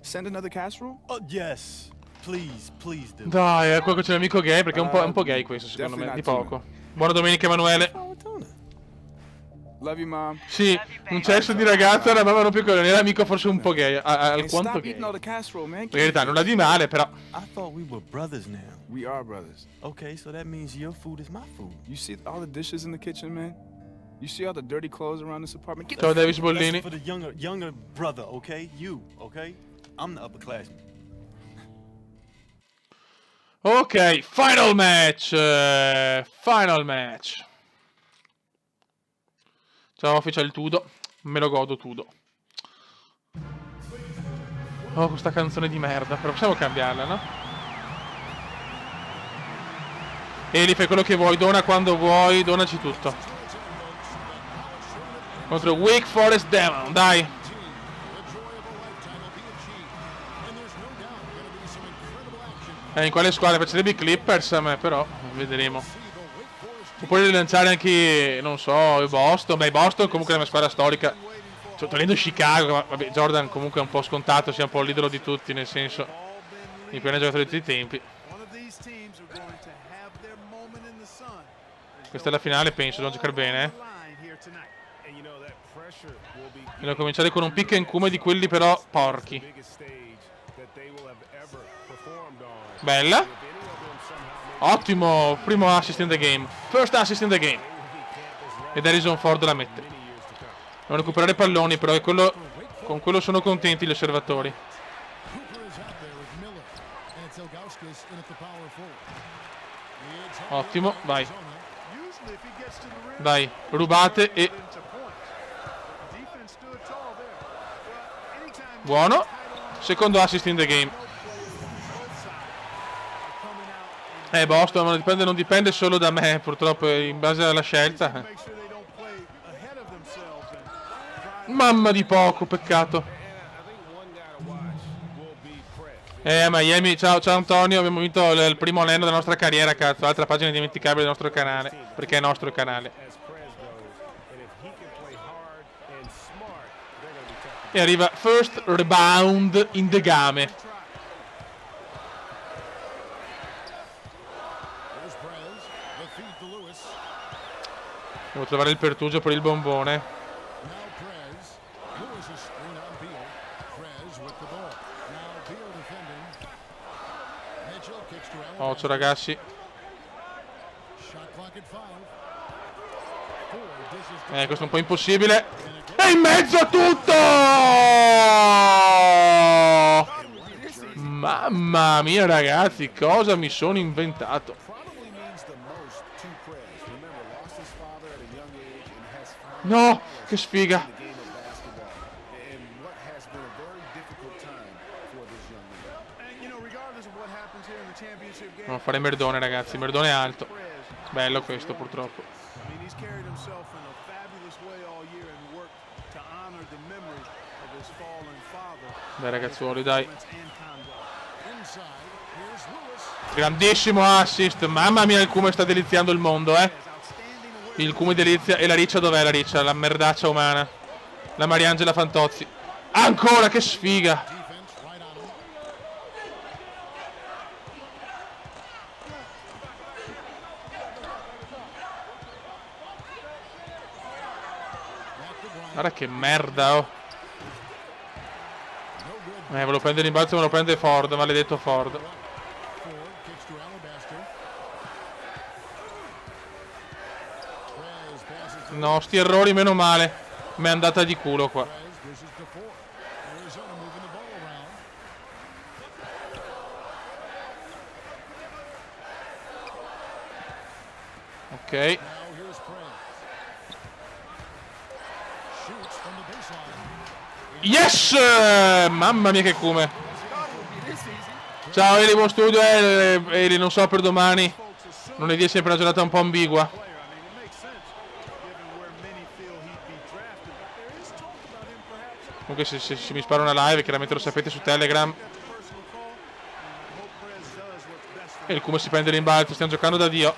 send another casserole? Oh, yes. Please do. Dai, è quello che c'è l'amico gay, perché è un po' gay questo, secondo me, di poco. Buona domenica, Emanuele. Love you, Mom. Sì, un cesso di ragazza, la mamma non più coglione, era amico forse un po' gay, alquanto Stop gay. eating all the casserole, man. In verità, nulla di male, però. I thought we were brothers now. We are brothers. Okay, so that means your food is my food. You see all the dishes in the kitchen, man? You see all the dirty clothes around this apartment? Get Ciao, Davis That's Bollini. for the younger brother, okay? You, okay? I'm the upperclassman. Ok, final match. Final match. Ciao, official Tudo. Me lo godo Tudo. Oh, questa canzone di merda. Però possiamo cambiarla, no? Eli, fai quello che vuoi. Dona quando vuoi. Donaci tutto. Contro Wake Forest Demon. Dai. In quale squadra? Piacerebbe i Clippers a me, però vedremo. Oppure rilanciare anche, non so, i Boston. Beh, Boston comunque è una squadra storica. Cioè, togliendo Chicago, ma vabbè, Jordan comunque è un po' scontato, sia un po' l'idolo di tutti, nel senso, il più giocatori di tutti i tempi. Questa è la finale, penso, devono giocare bene, Devono cominciare con un pick and come di quelli però porchi. Bella. Ottimo, primo assist in the game. First assist in the game. Ed Harrison Ford la mette. Devono recuperare palloni, però è quello, con quello sono contenti gli osservatori. Ilgauskas in at the power forward. Ottimo, vai. especially if he gets to the rim. Dai, rubate e... Into points. The defense stood tall there. Well, anytime you Buono. get tight on Secondo assist in the game. both sides are coming out and Boston non dipende solo da me, purtroppo, in base alla scelta. make sure they don't play ahead of themselves and drive. Mamma di poco, peccato. Miami, ciao Antonio, abbiamo vinto il primo anello della nostra carriera, cazzo, altra pagina indimenticabile del nostro canale, perché è nostro canale. E arriva first rebound in the game. There's Perez. The feed to Lewis. Devo trovare il pertugio per il bombone. Now Perez. Lewis is screen on Beal. Perez with the ball. Now Beal defending. Mitchell kicks to Allen. Occhio ragazzi. Shot clock at 5. 4 dishes to Questo è un po' impossibile. E in mezzo a tutto! Mamma mia ragazzi, cosa mi sono inventato? probably means the most to Perez. Remember, lost his father at a young age and has found No, che sfiga. the game of basketball. And what has been a very difficult time for this young man. And you know, regardless of what happens here in the championship game, Devo fare Merdone ragazzi, Merdone alto. Perez, Bello questo purtroppo. I mean, he's carried himself in a fabulous way all year and worked to honor the memory of his fallen father. Dai ragazzuoli, dai. And conduct. Inside, here's Lewis. Grandissimo assist. Mamma mia, il Cume sta deliziando il mondo, Outstanding awareness. Il Cume delizia. E la riccia dov'è la riccia? La merdaccia umana. La Mariangela Fantozzi. Ancora, che sfiga. Defense right on him. Back to Bryant. Guarda che merda, oh. Volevo prendere in balzo, me lo prende Ford, maledetto Ford. Ford kicks to Alabaster. Perez passes to No, sti errori, meno male. Mi è andata di culo qua. Perez. Dishes to Ford. Arizona moving the ball around. Ok. Now here's Perez. Shoots from the baseline. Yes! Mamma mia che Cume. Ciao Eli, buon studio. Eli, non so per domani. Lunedì è sempre una giornata un po' ambigua. Player. I mean, it makes sense given where many feel he'd be drafted. But there is talk about him perhaps Comunque se mi spara una live, chiaramente lo sapete su Telegram. personal call. And I hope Perez does what's best for E il Cume si prende l'imbalzo, stiamo giocando da Dio.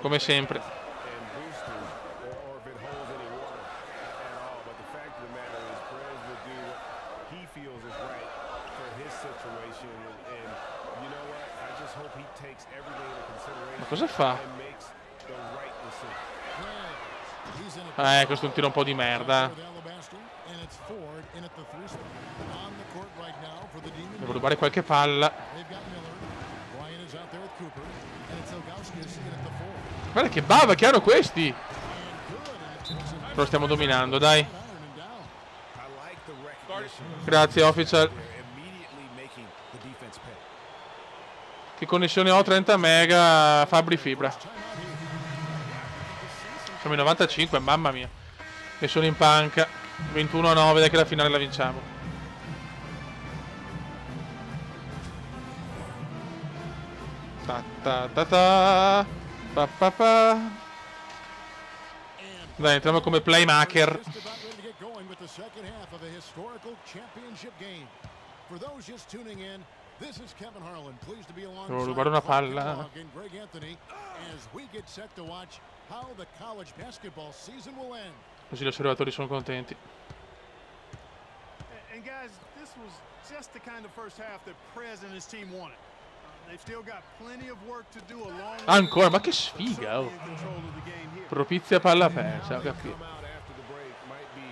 Come sempre. and boosters or if it holds any water at all. But the fact of the matter is Perez will do what he feels is right for his situation. And you know what? I just hope he takes everything into consideration Ma cosa fa? and makes the right decision. Perez. He's in it. Questo è un tiro un po' di merda. With Alabaster, and it's Ford in at the 3 spot. On the court right now for the Demon. Devo rubare qualche palla. They've got Miller. Bryant is out there with Cooper, and it's Ilgauskas in at the 4. Guarda che bava che hanno questi. And good, and it takes him Lo stiamo dominando, dai. iron and down. I like the recognition. Grazie, official. They're immediately making the defense pay. Che connessione ho? 30 mega Fabri Fibra. Siamo in 95, mamma mia. E sono in panca. 21-9, dai che la finale la vinciamo. Ta ta ta ta. Pa pa pa. Dai, entriamo come playmaker. Just about ready to get going with the second half of a historical championship game. For those just tuning in, this is Kevin Harlan, pleased to be Devo rubare una alongside palla. Clark and Greg Anthony as we get set to watch how the college basketball season will end. Così gli osservatori sono contenti. And guys, this was just the kind of first half that Perez and his team wanted. They've still got plenty of work to do along the Ancora, ma way, che but sfiga, certainly oh. in control of the game here. Propizia palla persa, ho capito. Come out after the break might be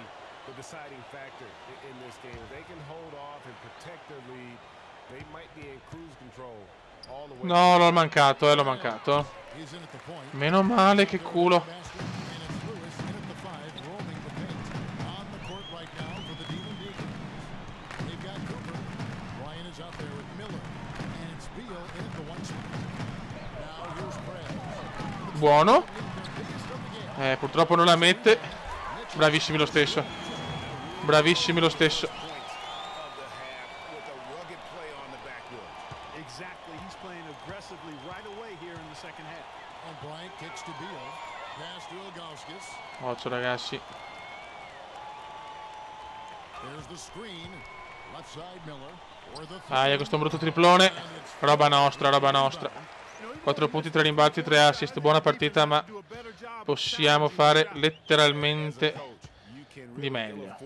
the deciding factor in this game. If they can hold off and protect their lead, they might be in cruise control all the way. No, l'ho mancato, l'ho mancato. He's in at the point. Meno male, che culo. Basket, and it's Lewis in at the 5, roaming the paint. On the court right now for the Demon Deacons. They've got Cooper. Bryant is out there with Miller. And it's Beal in at the 1 spot. Now here's Perez. Buono. Purtroppo non la mette. Bravissimi lo stesso. Bravissimi lo stesso. Exactly. He's playing aggressively right away here in the second half. And Bryant kicks to Beal. Pass to Ilgauskas. Occhio ragazzi. There's the screen. Left side Miller. Or the Aia, questo brutto triplone. Roba nostra, roba nostra. 4 punti, 3 rimbalzi, 3 assist. Buona partita, ma possiamo fare letteralmente di meglio.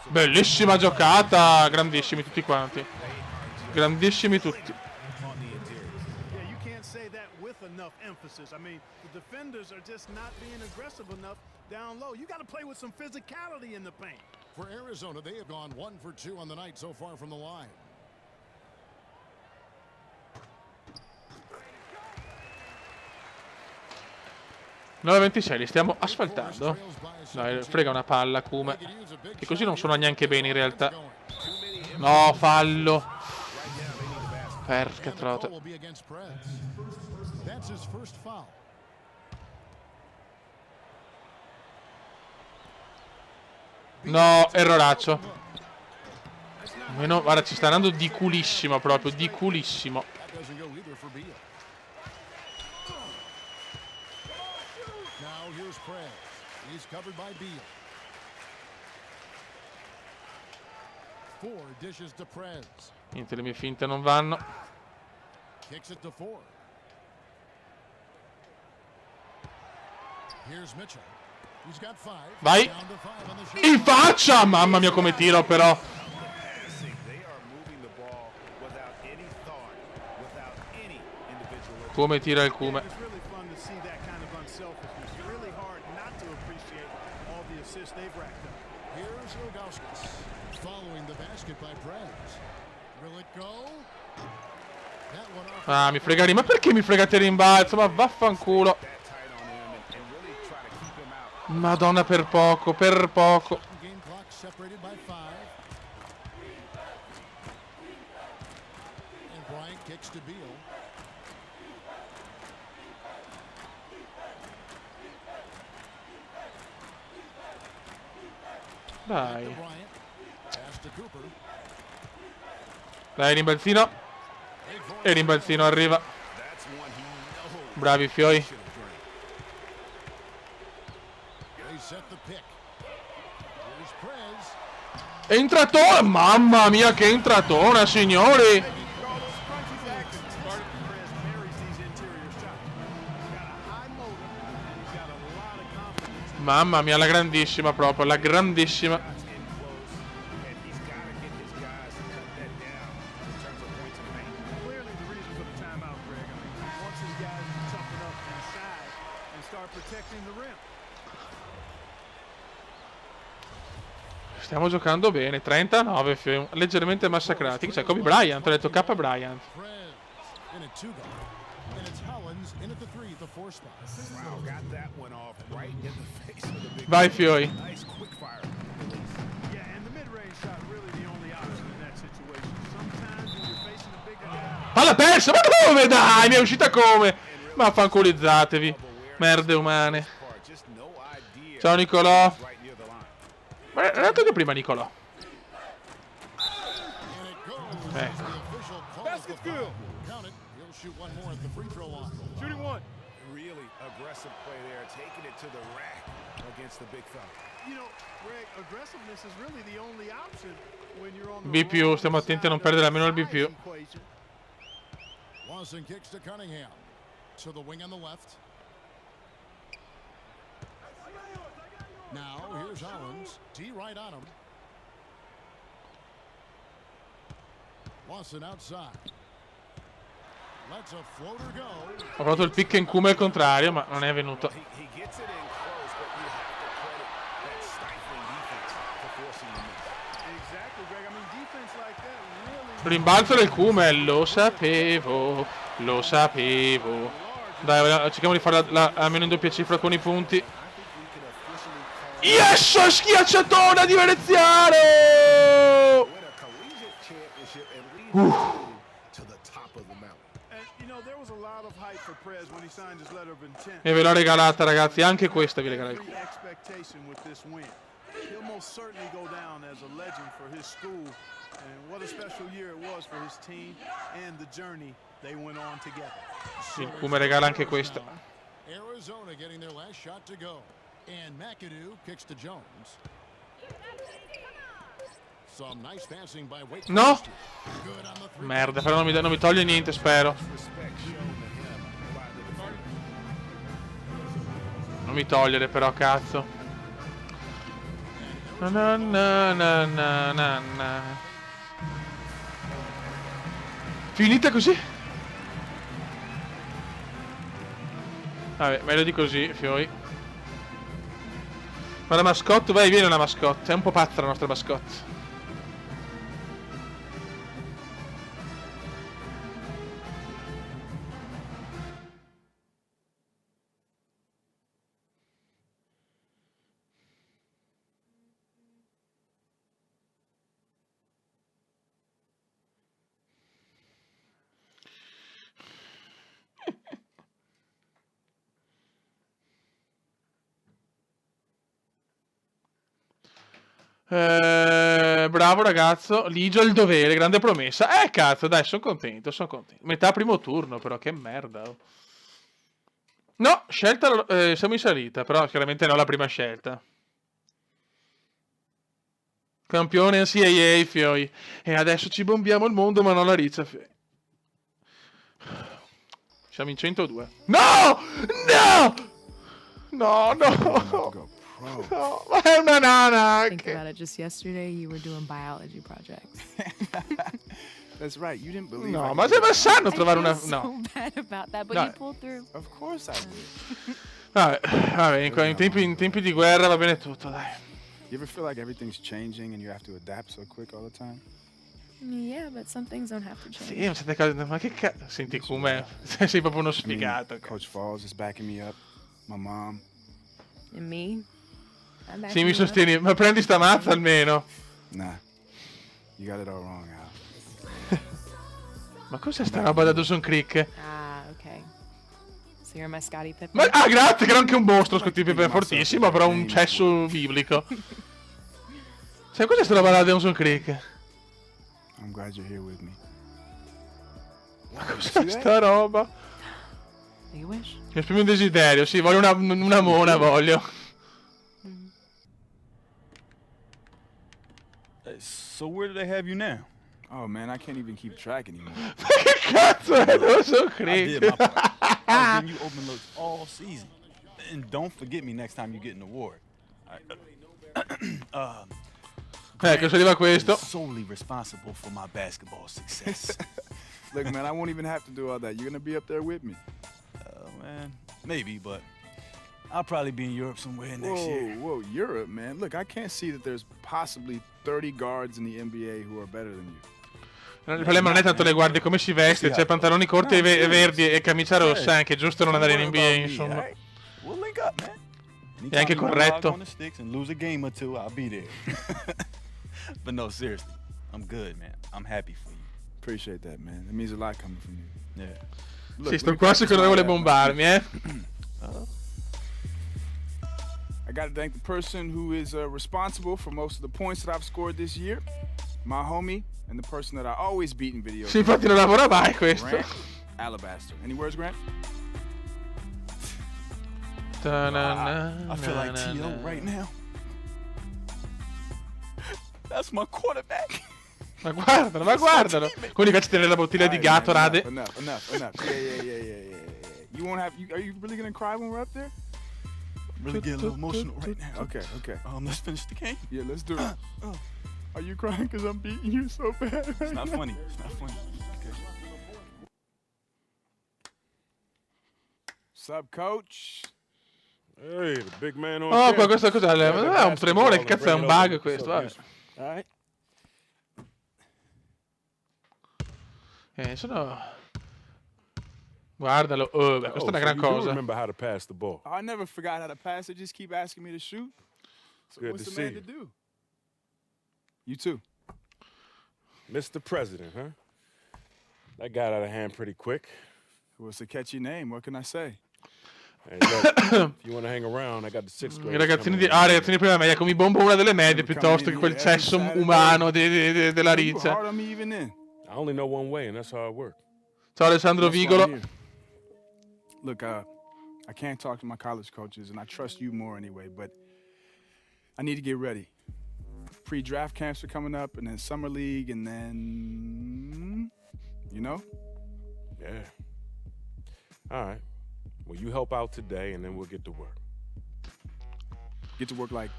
Bellissima giocata. Grandissimi tutti quanti. Grandissimi tutti. Yeah, you can't say that with enough emphasis. I mean, the defenders are just not being aggressive enough down low. You got to play with some physicality in the paint. For Arizona, they have gone 1 for 2 on the night so far from the line. (9:26) li stiamo asfaltando. Dai, frega una palla Kume, che così non suona neanche bene in realtà. No, fallo. Perché trota. No, erroraccio. Meno, guarda, ci sta andando di culissimo proprio, di culissimo. Now here's Prez. He's covered by Beal. 4 dishes to Prez. Niente, le mie finte non vanno. Kicks it to 4. Here's Mitchell. He's got 5. Vai. Down to 5 on the shot. In faccia! Mamma mia come tiro però. Come tira il Kume. It's really fun to see that kind of unselfishness. It's really hard not to appreciate all the assists they've racked up. Here's Ilgauskas. Following the basket by Prez. Will it go? That one off. Ah, mi fregari. Ma perché mi fregate il rimbalzo? Ma vaffanculo. Madonna, per poco, per poco. Game clock separated by 5. And Bryant kicks to Beal. Dai. Bryant. Pass to Cooper. Dai, rimbalzino. E il rimbalzino arriva. Bravi Fioi. They set the pick. Here's Prez. Entratona. Mamma mia che entratona, signori. Mamma mia, la grandissima proprio, la grandissima. Clearly the reason for the timeout, Greg. I mean, he wants his guys to toughen up inside and start protecting the rim. Stiamo giocando bene, 39 Fioi, leggermente massacrati. C'è Kobe Bryant, ho detto K Bryant. Prez in a 2-guard. And it's Hollins in at the 3 at the 4 spot. Wow, got that one off right in the face of the big Vai Fioi. nice quick fire release. Yeah, and the mid-range shot really the only option in that situation. Sometimes when you're facing a bigger guy. Palla persa, ma come dai? Mi è uscita come? Ma fanculizzatevi. Merde umane. Just no idea. Ciao Nicolò. Right near the line. Ma è andato io prima Nicolò. And it goes. Ecco. The official calls Basket's the foul. good. Count it. He'll shoot one more at the free throw line. Shooting one. Really aggressive play there, taking it to the rack against the big fella. You know, Greg, aggressiveness is really the only option when you're on the B più, wrong stiamo attenti a non side of perdere the almeno il B size più. equation. Lawson kicks to Cunningham. To the wing on the left. Now here's Hollins. T right on him. Lawson outside. Lets a floater go. Ho provato il pick and Kume al contrario, ma non è venuto. He gets it in close, but you have to credit that stifling defense for forcing the miss. Exactly, Greg. I mean, defense like that really. Rimbalzo del Kume, lo sapevo, lo sapevo. Dai, cerchiamo di fare almeno in doppia cifra con i punti. Yes, schiacciatona di Veneziano! Win a collegiate championship and lead the team to the top of the mountain. And you know, there was a lot of hype for Prez when he signed his letter of intent. E ve l'ho regalata, ragazzi, anche questa vi regalo. Every expectation with this win. He'll most certainly go down as a legend for his school, and what a special year it was for his team and the journey they went on together. Il Come regala anche questa. Arizona getting their last shot to go. And McAdoo kicks to Jones. Some nice passing by Wake No! Forest. Good on the three. Merda, però non mi toglie niente, spero. Non mi togliere però, cazzo. Na na na na na na na. Finita così? Vabbè, meglio di così, fioi. Ma la mascotte, vai, vieni una mascotte. È un po' pazza la nostra mascotte. Bravo ragazzo, Ligio ha il dovere, grande promessa. Cazzo, dai, sono contento, sono contento. Metà primo turno, però, che merda. Oh. No, scelta, siamo in salita, però chiaramente non la prima scelta. Campione NCAA, fioi. E adesso ci bombiamo il mondo, ma non la rizza, fioi. Siamo in 102. No! No! No, no! No, ma è una nana Think anche. about it. Just yesterday, you were doing biology projects. That's right. You didn't believe. No, I ma could se do ma that. sanno I trovare feel una... so No. bad about that, but No. you pulled through. Of course I did. Vabbè, in tempi di guerra va bene tutto, dai. You ever feel like everything's changing and you have to adapt so quick all the time? Yeah, but some things don't have to change. Sì, ma siete cose... Ma che cazzo... Senti come... Sei proprio uno sfigato. Coach Falls is backing me up. My mom. And me? I'm back Sì, mi you up. sostieni. Ma prendi sta mazza almeno. Nah. You got it all wrong, Al. Ma cos'è sta roba da Dawson Creek? Ah, okay. So you're my Scottie Pippen? Ma, grazie, che era anche un mostro, Scottie Pippen, fortissimo, però un cesso biblico. Sai cos'è sta roba da Dawson Creek? I'm glad you're here with me. Ma cos'è sta roba? You wish. Mi esprimi un desiderio, sì, voglio una mona, voglio. So where do they have you now? Oh man, I can't even keep track anymore. Che cazzo è Dawson I did my Creek? part. I was giving you open looks all season. And don't forget me next time you get an award. Che se arriva questo. Solely responsible for my basketball success. Look, man, I won't even have to do all that. You're gonna be up there with me. Man, maybe, but I'll probably be in Europe somewhere next year. Whoa, Europe, man. Look, I can't see that there's possibly 30 guards in the NBA who are better than you. Il problema non è tanto le guardie, come si veste, c'è pantaloni corti e verdi e camicia rossa, anche giusto non andare in NBA, insomma. We'll link up, man. È anche corretto. On the sticks and lose a game or two, I'll be there. But no, seriously, I'm good, man. I'm happy for you. Appreciate that, man. It means a lot coming from you. Yeah. Look, Sì, sto let me qua practice secondo me my, vuole bombarmi, I got to thank the person who is responsible for most of the points that I've scored this year, my homie, and the person that I always beat in videos. Sì, infatti non lavora mai questo. Grant Alabaster. Any words, Grant? I feel like T.O. right now. That's my quarterback. Ma guardalo. Quindi invece tenere la bottiglia di Gatorade. Enough. Yeah. You won't have. Are you really gonna cry when we're up there? Really getting a little emotional right now. Okay. Let's finish the game. Yeah, let's do it. Are you crying because I'm beating you so bad? It's not funny. It's not funny. Okay. Sup, coach? Hey, the big man on Oh, camera. questo cos'è? È un tremore, che cazzo è un bug questo? Vabbè. All right. Sono... Guardalo, beh, questa è una gran so you do cosa. remember how to pass the ball. I never forgot how to pass. They just keep asking me to shoot. So Good what's to the see man you. to do? You too. Mr. President, huh? That got out of hand pretty quick. Well, it's a catchy name. What can I say? Hey, look, if you want to hang around, I got the sixth I grade. ragazzini di prima media, come bombo una delle medie piuttosto che quel cesso umano della You Rizza. hard on me even then. I only know one way, and that's how it works. Ciao Alessandro That's why I'm Vigolo. here. Look, I can't talk to my college coaches, and I trust you more anyway, but I need to get ready. Pre-draft camps are coming up, and then summer league, and then, you know? Yeah. All right. Well, you help out today, and then we'll get to work. Get to work like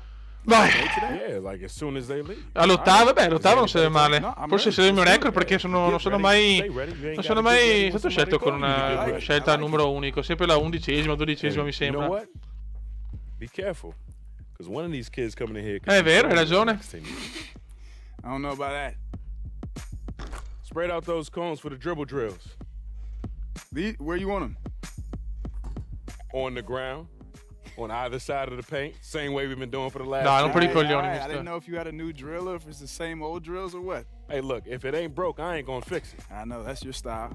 Vai. Yeah, like as soon as they leave. All'ottava, beh, l'ottava non sarebbe male. No, I'm Forse ready. sarebbe il mio record perché non Get sono ready. mai, Stay ready. You ain't non gotta sono get ready mai when stato somebody scelto con calls you. You una get ready. scelta I like numero unico, sempre la 11ª, 12ª mi You sembra. know what? Be careful, because one of these kids coming in here. È vero, hai ragione. I don't know about that. Spread out those cones for the dribble drills. Where you want them? On the ground, on either side of the paint, same way we've been doing for the last. Dai, non per i years. coglioni, I mister. didn't know if you had a new drill or if it's the same old drills or what. Hey, look, if it ain't broke, I ain't gonna fix it. I know, that's your style.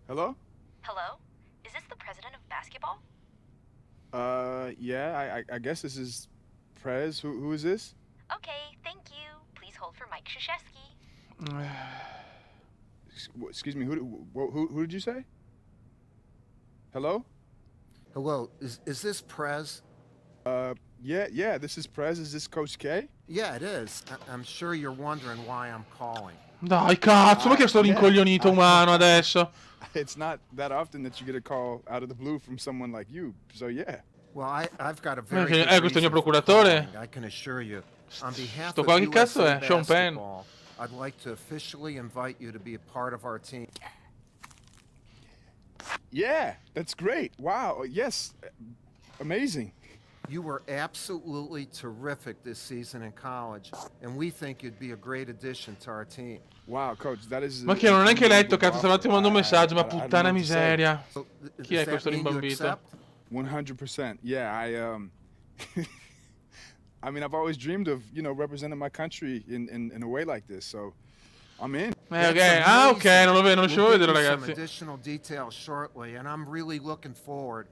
Hello? Hello? Is this the president of basketball? Yeah, I guess this is Prez. Who is this? Okay, thank you. Please hold for Mike Krzyzewski. Excuse me, who did you say? Hello? Hello, is this Prez? Yeah, this is Prez. Is this Coach K? Yeah, it is. I'm sure you're wondering why I'm calling. Dai, cazzo, ma che sto rincoglionito umano adesso? It's not that often that you get a call out of the blue from someone like you, so yeah. Well, I've got a very Perché, good questo è il mio reason for procuratore. calling, I can assure you. On behalf Sto of qua, che cazzo USA è? Sean Penn. Basketball, I'd like to officially invite you to be a part of our team. Yeah, that's great. Wow, yes, amazing. You were absolutely terrific this season in college, and we think you'd be a great addition to our team. Wow, coach, that is. Ma che non ho neanche letto, cazzo, stavo mandando un messaggio, ma I don't know puttana what to say. miseria. So, Chi è does questo that mean you rimbambito? accept? 100%. Yeah, I mean, I've always dreamed of, representing my country in a way like this, so I'm in. Ok, That's ok, amazing. non lo riuscivo a We'll vedere, get you some ragazzi. additional details shortly, and I'm really looking forward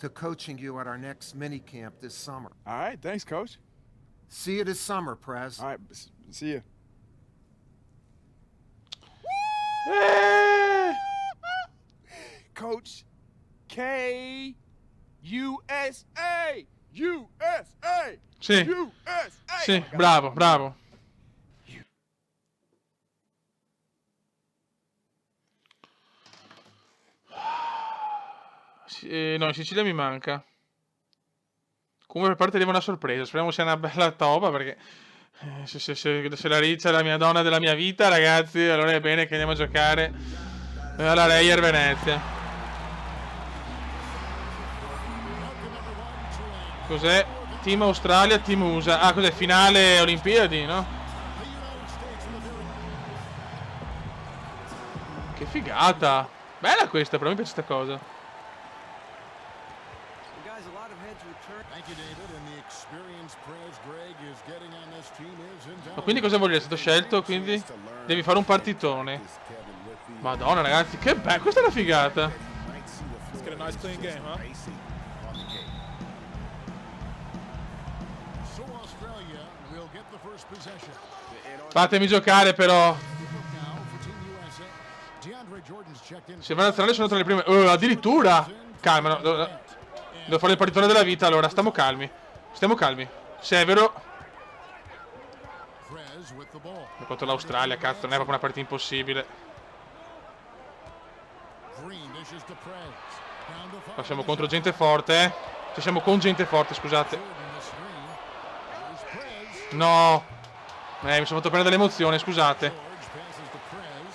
to coaching you at our next mini camp this summer. All right, thanks, coach. See you this summer, Prez. All right, see you. Coach K, USA, USA, Sì, USA. sì, bravo, bravo. No, in Sicilia mi manca. Comunque per parte arriva una sorpresa. Speriamo sia una bella toba perché se la Riccia è la mia donna della mia vita, ragazzi, allora è bene che andiamo a giocare alla Reyer Venezia. Cos'è? Team Australia, Team USA. Ah, cos'è? Finale Olimpiadi, no? Che figata. Bella questa, però mi piace questa cosa. Thank you, David. And the experienced Prez Greg is getting on this team is in Ma quindi cosa vuol dire? È stato scelto, quindi devi fare un partitone. Madonna, ragazzi, che bello. Questa è una figata. Let's get a nice clean game, huh? So Australia will get the first possession. Fatemi giocare, però. Now for Team USA. DeAndre Jordan's checked in. Se va nazionale sono tra le prime. Addirittura. Calma, no, devo fare il partitone della vita, allora. Stiamo calmi. Stiamo calmi. Severo. Prez with the ball. Contro l'Australia, cazzo, non è proprio una partita impossibile. Green dishes to Prez. Down to Qua five. siamo contro gente forte, eh. Cioè siamo con gente forte, scusate. Jordan the screen. Here's Prez. No. Mi sono fatto prendere dell'emozione, scusate. George passes to Prez.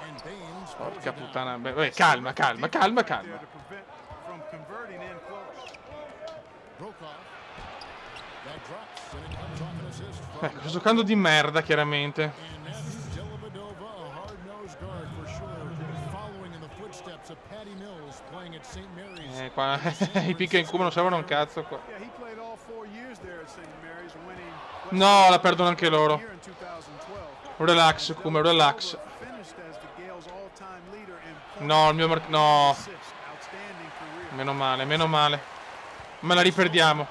And Baines. Porca puttana. Vabbè, calma, calma, calma, calma. To prevent from converting in close. Broke off. That drops and it comes off an assist from Ecco, sto giocando di merda, chiaramente. and Matthew Dellavedova, a hard-nosed guard for sure, following in the footsteps footsteps of Patty Mills playing at St. Mary's. Qua i pick and cubo non servono un cazzo qua. Yeah, he played all 4 years there at St. Mary's, winning No, la perdono anche loro. here in 2012. Relax, Kuma, relax. Finished as the Gales' all-time leader in points, No, il mio no. assists. Outstanding career. Meno male, meno male. Ma la riperdiamo.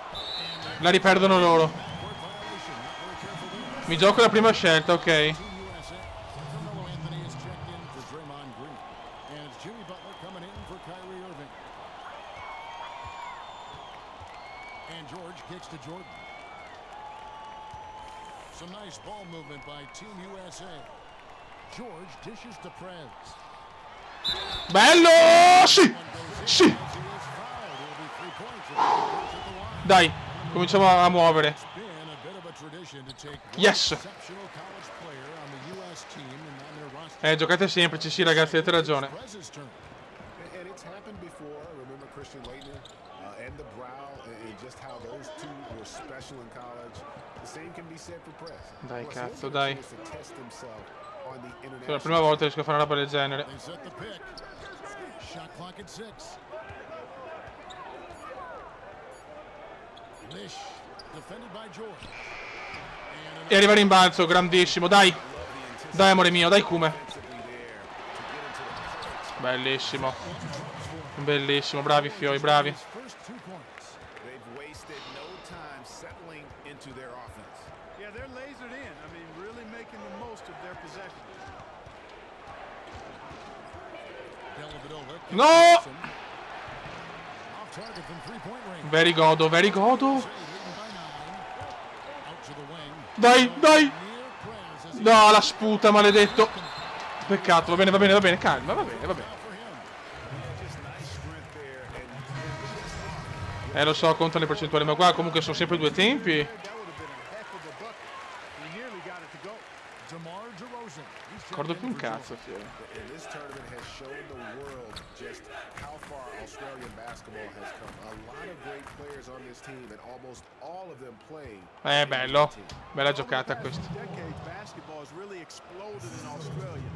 La riperdono loro. Mi gioco la prima scelta, ok. Carmelo Anthony is checked in for Draymond Green. And it's Jimmy Butler coming in for Kyrie Irving. And George kicks to Jordan. Some nice ball movement by Team USA. George dishes to Prez. Bello! Sì! Sì! Dai, cominciamo a muovere. Yes! Giocate semplici, sì ragazzi, avete ragione. And it's happened before. Remember Christian Laettner and the Brow, and just how those two were special in college. The same can be said for Prez. Dai, Plus, cazzo, he'll get a dai. chance to test himself on the È la international prima volta che riesco a fare una roba del genere. They set the pick. Shot clock at 6. Lish, defended by George. E arriva a rimbalzo, grandissimo, dai. Dai amore mio, dai Kume. Bellissimo. Bellissimo, bravi fioi, bravi. First 2 points. They've wasted no time settling into their offense. Yeah, they're lasered in. I mean, really making the most of their possession. Dellavedova. No! Off target from 3-point range. Very godo, very godo. Out to the wing. Dai, dai. Near Prez as he No, la sputa, maledetto. Peccato, va bene, va bene, va bene, calma, va bene, va bene. Lo so, contano le percentuali, ma qua comunque sono sempre 2 tempi. That would have been a heck of a bucket. He nearly got it to go. DeMar DeRozan. He's Ricordo checking più un in for cazzo, figlio. And this tournament has shown the world just how far Australian basketball has come. A lot of great players on this team, and almost all of them playing. Bello. Bella giocata questa. Decades, basketball has really exploded in Australia.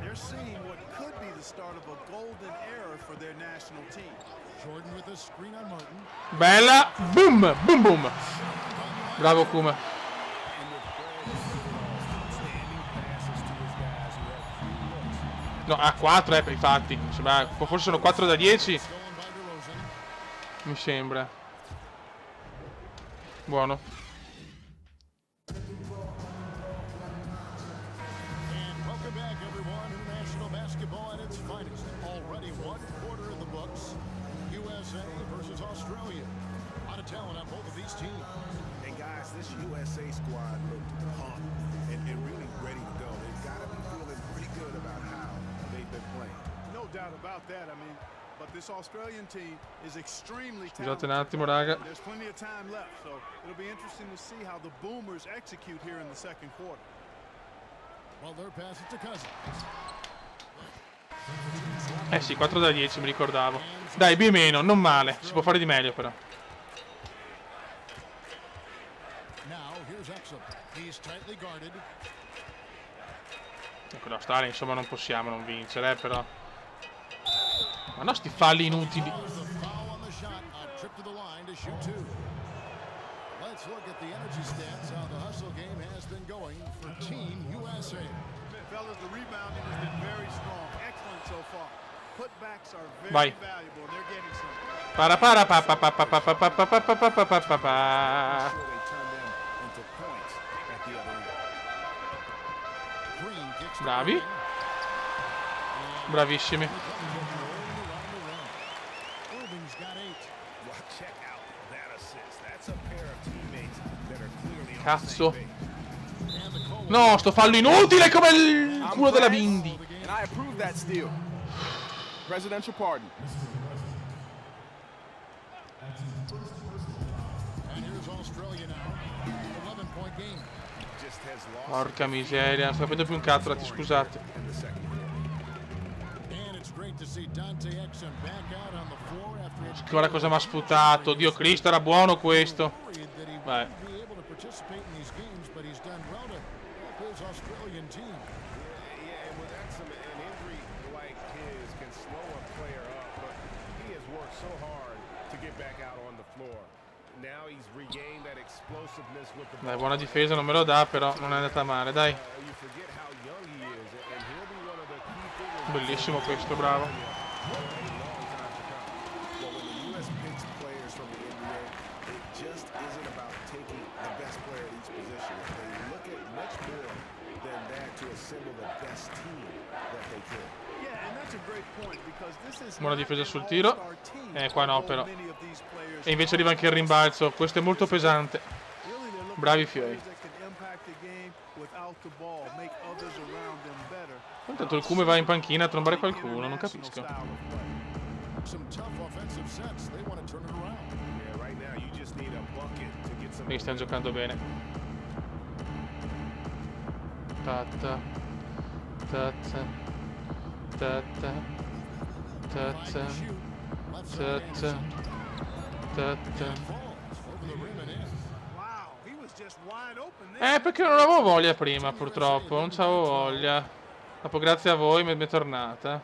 They're seeing what could be the start of a golden era for their national team. Jordan with a screen on Martin. Bella. Boom, boom, boom. Bravo Kuma. No, a 4 infatti. Sembra, forse sono 4 da 10. Stolen by DeRozan. Mi sembra. Buono. And welcome back, everyone. International basketball at its finest. Already 1 quarter in the books. USA versus Australia. A lot of talent on both of these teams. And guys, this USA squad looked pumped and really ready to go. They've got to be feeling pretty good about how they've been playing. No doubt about that. I mean, but this Australian team is extremely Scusate talented. un attimo, raga. There's plenty of time left, so it'll be interesting to see how the Boomers execute here in the second quarter. Well, their pass it to Cousins. Sì, 4 da 10 mi ricordavo. Dai, B meno, non male. Si può fare di meglio però. Now here's Exum. He's tightly guarded. Ecco, l'Australia insomma non possiamo non vincere, però. Ma no, sti falli inutili. There's a foul on the shot. A trip to the line to shoot 2. Let's look at the energy stats. How the hustle game has been going for Team USA. Fellas, the rebounding has been very strong. Excellent so far. Putbacks are very Vai. valuable, and they're getting some. Para para pa pa pa pa pa pa pa pa pa pa pa pa pa pa. Sure they turn them into points at the other end. Green kicks to Bravi. Irving. Bravissimi. Irving's got 8. Well, check out that assist. That's a pair of teammates that are clearly on Cazzo. the same page. And the Cole No, sto fallo inutile come il culo della Bindi. And I approve that steal. Presidential pardon. And here's Australia now. 11-point game. Just has lost Porca miseria, non sto capendo più un cazzo, ragazzi, scusate. in the second quarter. And it's great to see Dante Exum back out on the floor after it's Guarda cosa mi ha sputato. Dio Cristo, era buono questo. worried that he Vai. wouldn't be able to participate in these games, but he's done well to help his Australian team. Yeah, and with Exum, an injury like his so hard to get back out on the floor. Now he's regained that explosiveness with the Dai, ball. buona difesa, non me lo dà, però non è andata male, dai. You forget how young he is, and he'll be one of the key figures. Bellissimo questo, bravo. Well, when the U.S. picks players from the NBA, it just isn't about taking the best player at each position. They look at much more than that to assemble the best team that they can. Yeah, and that's a great point because this is Buona not difesa an sul tiro. all-star team, Qua no, although però. many of these players E invece arriva anche il rimbalzo. Questo è molto pesante. really they're looking Bravi for Fiori. players that can impact the game without the ball, make others around them better. Intanto il Cume va in panchina a trombare qualcuno, non capisco. Some tough offensive sets. They want to turn it around. Yeah, right now you just need a bucket to get some. Quindi stanno giocando bene. Tatta. Tatta. Tatta. Tatta. Tatta. Tatta. Wow, he was just wide open there. Perché non avevo voglia prima, purtroppo. Non c'avevo voglia. Dopo, grazie a voi, mi è tornata.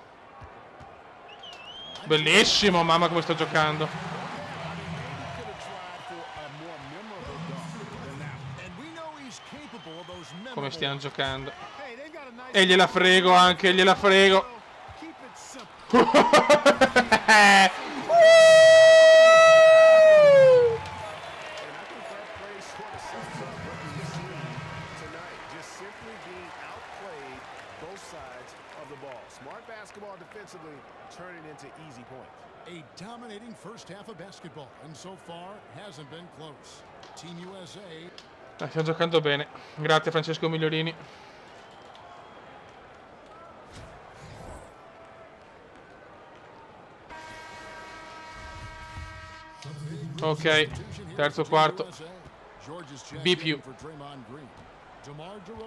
Bellissimo, mamma come sto giocando. Come stiamo giocando. E gliela frego anche, gliela frego. Smart basketball defensively, turning into easy points. A dominating first half of basketball, and so far hasn't been close. Team USA. Stiamo giocando bene. Grazie Francesco Migliorini. Ok, terzo quarto. B+.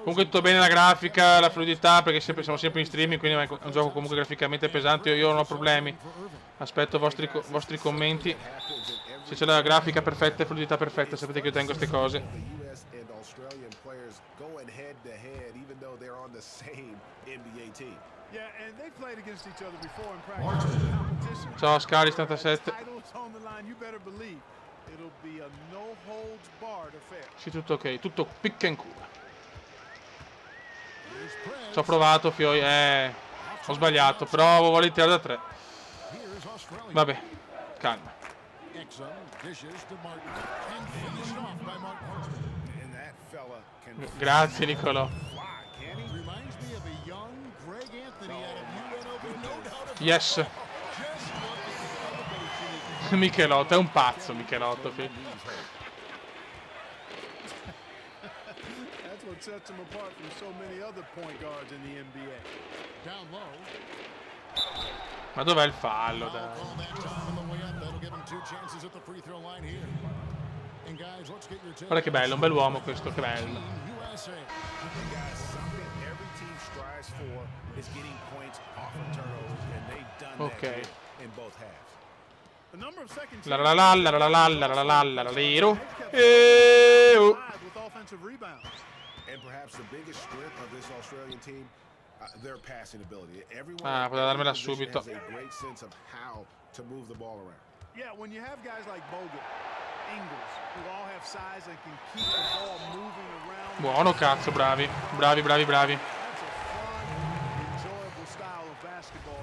Comunque tutto bene la grafica, la fluidità, perché siamo sempre in streaming, quindi è un gioco comunque graficamente pesante. Io non ho problemi. Aspetto vostri commenti. Se c'è la grafica perfetta e fluidità perfetta, sapete che io tengo queste cose. Ciao Scali77. Sì, tutto ok, tutto pick and cool. Ci ho provato, Fioi. Ho sbagliato, però volevo tirare da 3. Vabbè, calma. Grazie Nicolò. Yes. Michelotto, è un pazzo Michelotto. That's what sets him apart from so many other point guards in the NBA. Down low. Ma dov'è il fallo? Dai. Guarda che bello, un bell'uomo questo, che bello. Ok. La la la la la la la la la la la liro. Poteva darmela subito. Yeah, when you have guys like Bogut, Ingles, who all have size and can keep the ball moving around. Buono cazzo, bravi. Bravi, bravi, bravi.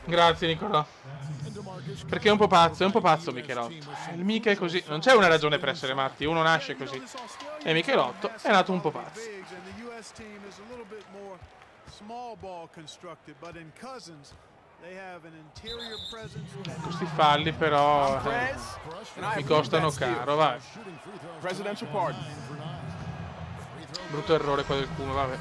Grazie Nicolò. Perché è un po' pazzo Michelotto. Il Mica è così, non c'è una ragione per essere matti, uno nasce così. E Michelotto è nato un po' pazzo. Questi falli però mi costano caro, vai. Brutto errore qua del Cume, vabbè.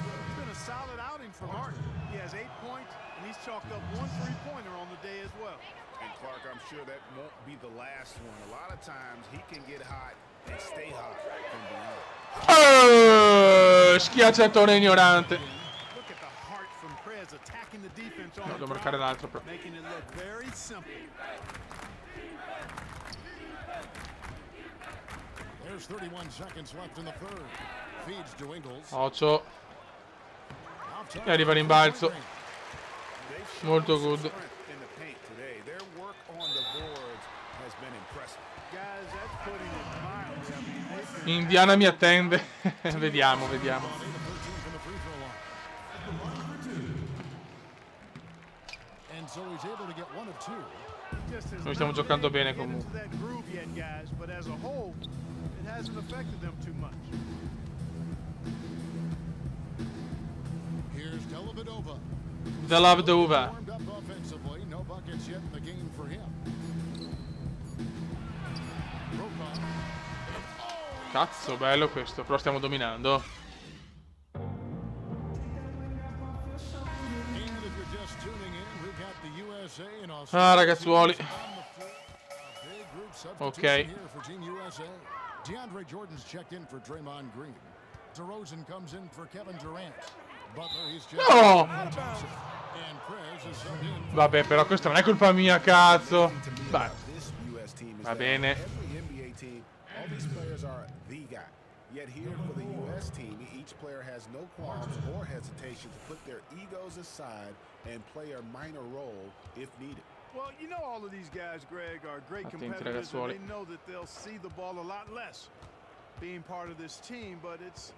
Clark, I'm sure that won't be the last one. A lot of times he can get hot and stay hot from beyond. Schiacciatore ignorante. No, devo marcare l'altro però. There's 31 seconds left in the third. Feeds to Ingles. Occhio. E arriva il rimbalzo. Molto good. Indiana mi attende. Vediamo, vediamo. Noi stiamo giocando bene comunque. Dellavedova. Cazzo, bello questo, però stiamo dominando. Ah, ragazzuoli. Ok. DeAndre Jordan's checked in for Draymond Green. DeRozan comes in for Kevin Durant. Butler, he's just No! And Prez is subbed in. Vabbè, però questa non è colpa mia, cazzo. Vai. Va bene. All these players are the guy. Yet here for the U.S. team, each player has no qualms or hesitation to put their egos aside and play a minor role if needed. Well, you know all of these guys, Greg, are great competitors, and they know that they'll see the ball a lot less being part of this team, but it's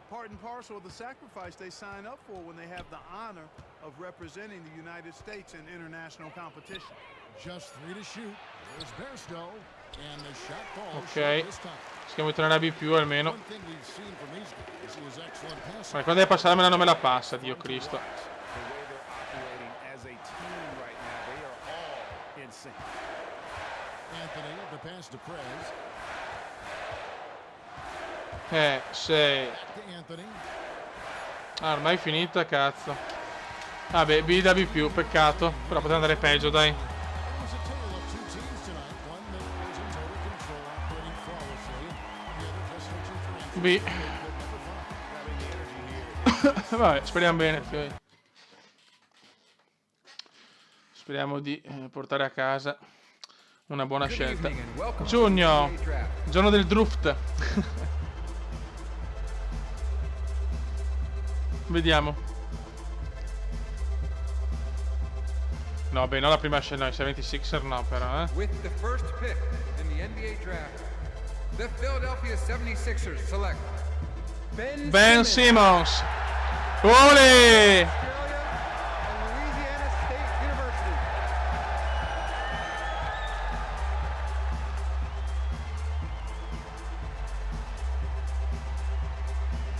part and parcel of the sacrifice they sign up for when they have the honor of representing the United States in international competition. Just 3 to shoot. There's Bairstow, and the shot falls Ok. this time. Stiamo tornare a B più almeno. One thing we've seen from these guys is excellent passing. Ma quando deve passarmela non me la passa, Dio Cristo. Anthony, the pass to Prez. Sei. To Anthony. Ah, ormai è finita, cazzo. Vabbè, B da B più, peccato. Però poteva andare peggio, dai. It was a tale of two teams tonight. One that was in total control, operating flawlessly. The other just searching for B. Vabbè, speriamo bene. Speriamo di portare a casa una buona scelta. Giugno, giorno del draft. Vediamo. No, beh, non la prima scelta, no, i 76er no, però, With the first pick in the NBA draft, the Philadelphia 76ers select Ben Simmons. Ole!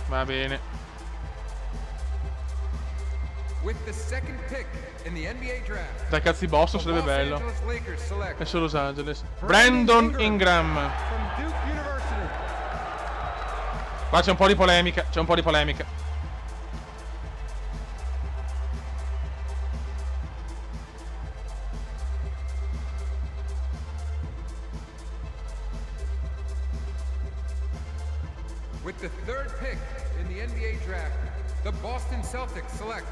Va bene. With the second pick in the NBA draft. Da cazzi Boston sarebbe bello. Adesso Los Angeles. Brandon Ingram. Qua c'è un po' di polemica. C'è un po' di polemica. With the third pick in the NBA draft, the Boston Celtics select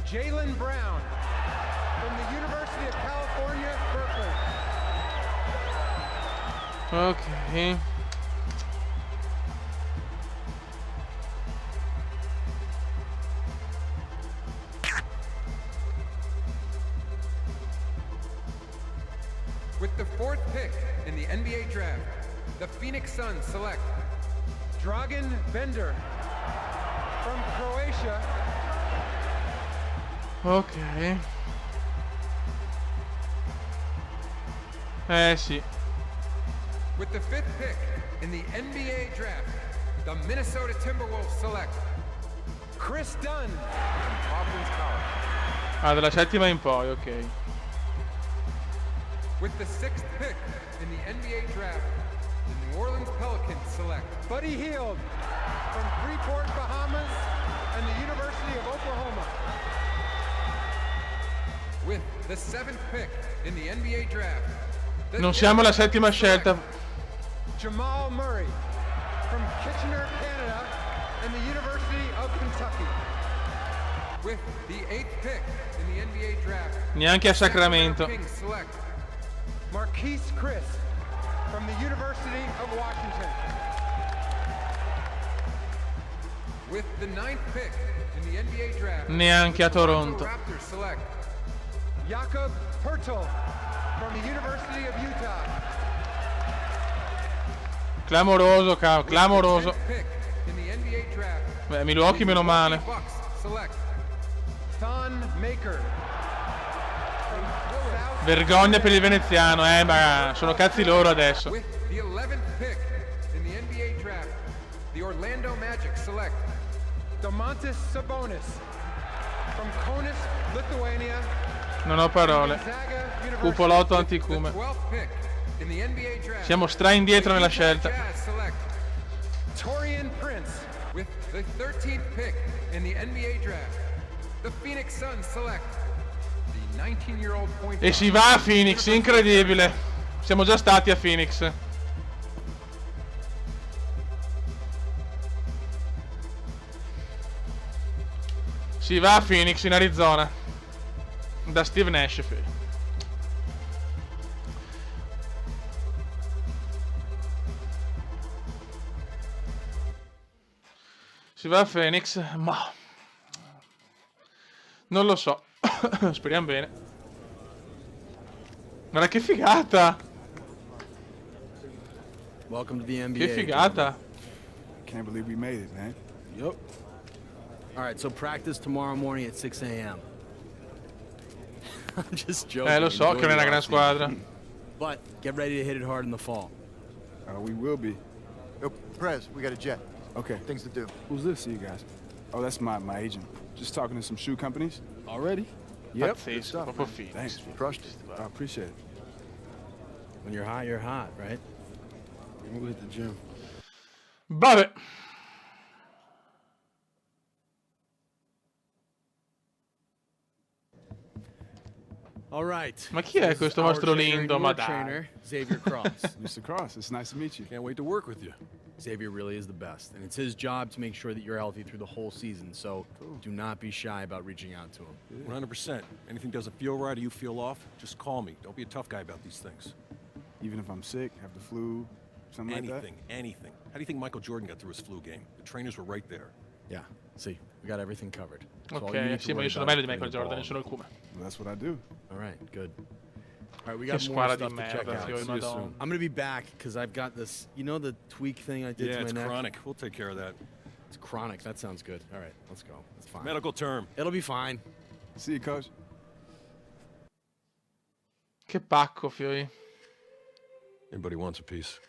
Jaylen Brown from the University of California, Berkeley. Ok. With the fourth pick in the NBA draft, the Phoenix Suns select Dragan Bender from Croatia. Ok. Sì. With the fifth pick in the NBA draft, the Minnesota Timberwolves select Chris Dunn from Providence College. Ah, dalla settima in poi, ok. With the sixth pick in the NBA draft, the New Orleans Pelicans select Buddy Hield from Freeport, Bahamas, and the University of Oklahoma. With the seventh pick in the NBA draft, Non siamo alla settima scelta. Jamal Murray from Kitchener, Canada, and the University of Kentucky. With the eighth pick in the NBA draft, Neanche a Sacramento. Kings select Marquise Chris from the University of Washington. With the ninth pick in the NBA draft, Neanche a Toronto. Raptors select Jakob Poeltl from the University of Utah. Clamoroso, clamoroso. Beh, Milwaukee meno male. Vergogna per il veneziano, ma sono cazzi loro adesso. The 11th pick in the NBA draft, the Orlando Magic select Domantas Sabonis from Kaunas, Lithuania. Non ho parole. Cupolotto anticume. Siamo stra indietro nella scelta. Torian Prince with the 13th pick in the NBA draft. The Phoenix Suns select the 19-year-old point E si va a Phoenix, incredibile. Siamo già stati a Phoenix. Si va a Phoenix in Arizona. Da Steve Nash. Si va a Phoenix, ma non lo so. Speriamo bene. Guarda che figata! Welcome to the NBA. Che figata! Can't believe we made it, man. Yup. All right, so practice tomorrow morning at 6 a.m. I'm just joking. Lo so che non è una gran squadra. But get ready to hit it hard in the fall. We will be. Yo, Prez, we got a jet. Okay. Things to do. Who's this, you guys? Oh, that's my agent. Just talking to some shoe companies. Already? Yep. Pazzesco, proprio Phoenix. Thanks. Crushed it. I appreciate it. When you're hot, right? We'll hit the gym. Vabbè. All right. Ma chi è questo mostro lindo? Ma dai. Trainer, Xavier Cross. Mr. Cross, it's nice to meet you. Can't wait to work with you. Xavier really is the best, and it's his job to make sure that you're healthy through the whole season, so do not be shy about reaching out to him. 100%. Anything doesn't feel right or you feel off, just call me. Don't be a tough guy about these things. Even if I'm sick, have the flu, something like that? Anything. How do you think Michael Jordan got through his flu game? The trainers were right there. Yeah, see, we got everything covered. So Ok, sì, ma io sono meglio di Michael Jordan, sono il cume. Well, that's what I do. All right, good. All right, we Che got more squadra di stuff to check merda, out. figlio di See you Madonna. soon. I'm gonna be back because I've got this. You know the tweak thing I did Yeah, to my it's neck? chronic. We'll take care of that. It's chronic. That sounds good. All right, let's go. It's fine. Medical term. It'll be fine. See you, coach. Che pacco, fioi. Anybody wants a piece.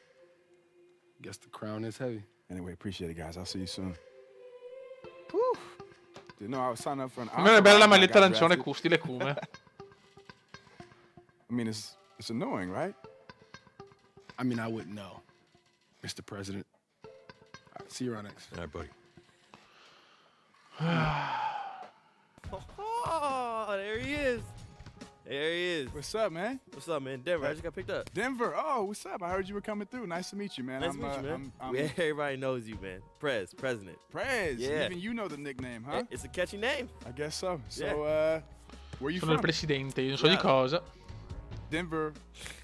Guess the crown is heavy. Anyway, appreciate it, guys. I'll see you soon. Didn't know I was signing up for an A me è bella la entourage when I maglietta got arancione drafted. Custi le cume. I mean, it's annoying, right? I mean, I wouldn't know, Mr. President. All right, see you around next. All right, buddy. Oh, there he is. There he is. What's up, man? What's up, man? Denver, I just got picked up. Denver. Oh, what's up? I heard you were coming through. Nice to meet you, man. Nice to meet you, man. I'm Everybody knows you, man. President. Prez. Yeah. Even you know the nickname, huh? It's a catchy name. I guess so. So, Yeah. where you Sono il from? presidente, io non so di cosa. Denver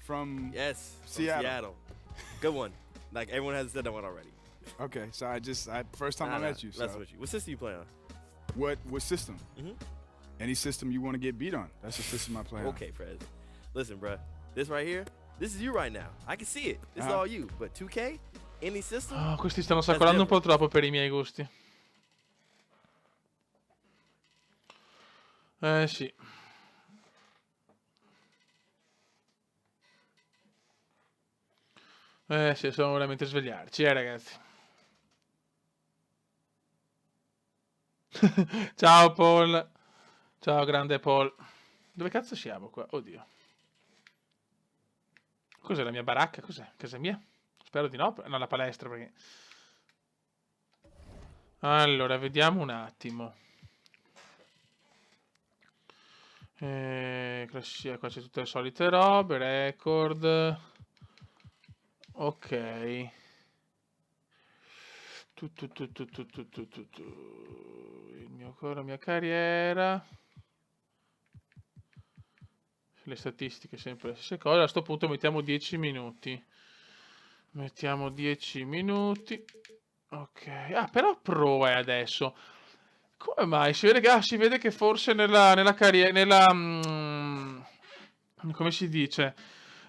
from Yes. from Seattle. Good one. Like, everyone has said that one already. Okay, so first time I met you. So That's what you. What system you play on? what system? Mhm. Any system you want to get beat on. That's the system I play on. Okay, Prez. Listen, bruh. This right here, this is you right now. I can see it. This is Uh-huh. all you. But 2K, any system? Oh, questi stanno saccolando un po' troppo per i miei gusti. Sì. Sì, sono veramente svegliarci, ragazzi. Ciao Paul. Ciao grande Paul. Dove cazzo siamo qua? Oddio. Cos'è la mia baracca? Cos'è? Casa mia? Spero di no. No, la palestra perché... Allora, vediamo un attimo. Classifica, qua c'è tutte le solite robe. Record. Ok. La mia carriera. Le statistiche sempre le stesse cose. A sto punto mettiamo 10 minuti. Mettiamo 10 minuti. Ok. Ah, però Pro è adesso. Come mai? Si vede che forse nella carriera... come si dice?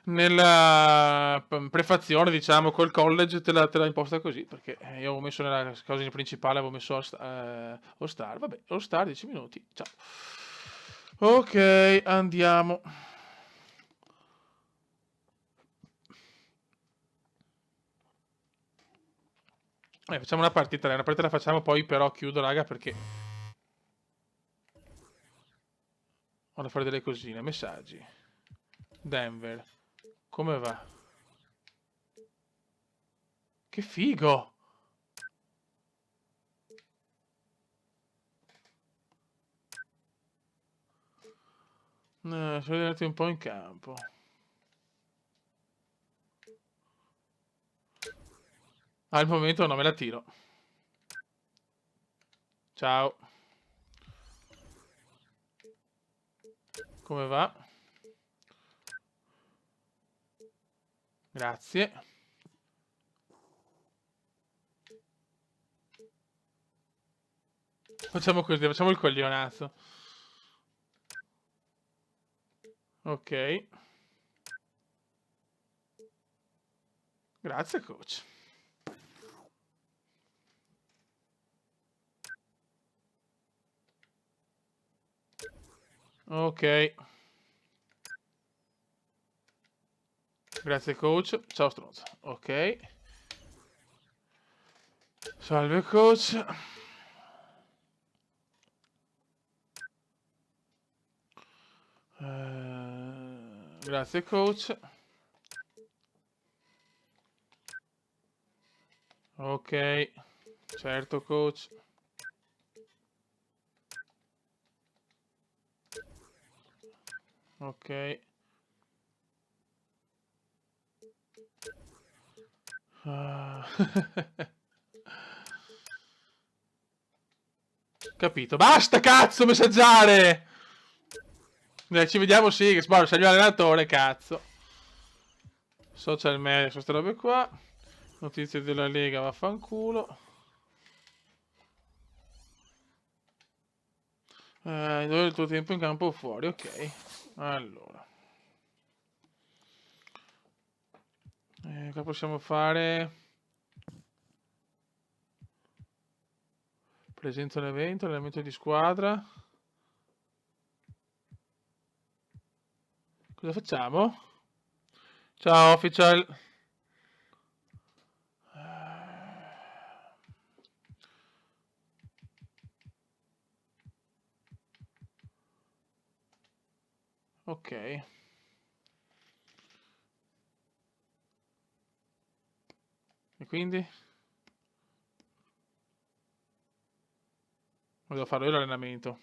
nella prefazione, diciamo, col college te l'ha imposta così, perché io avevo messo nella cosa principale, avevo messo All Star, vabbè, All Star 10 minuti, ciao. Ok, andiamo. Facciamo una partita la facciamo, poi però chiudo, raga, perché ho da fare delle cosine. Messaggi. Denver. Come va? Che figo! Sono andati un po' in campo. Al momento non me la tiro. Ciao. Come va? Grazie. Facciamo così, facciamo il coglionazzo. Ok. Grazie, coach. Ok. Grazie, coach. Ciao, stronzo. Ok. Salve, coach. Grazie, coach. Ok. Certo, coach. Ok. Capito. Basta, cazzo, messaggiare! Dai, ci vediamo, sì, che sbaglio, sei il mio allenatore, cazzo. Social media, queste robe qua. Notizie della Lega, vaffanculo. Dove è il tuo tempo in campo o fuori? Ok. Allora. Cosa possiamo fare? Presento l'evento, allenamento di squadra. Cosa facciamo? Ciao, official. Ok. E quindi? Devo fare io l'allenamento.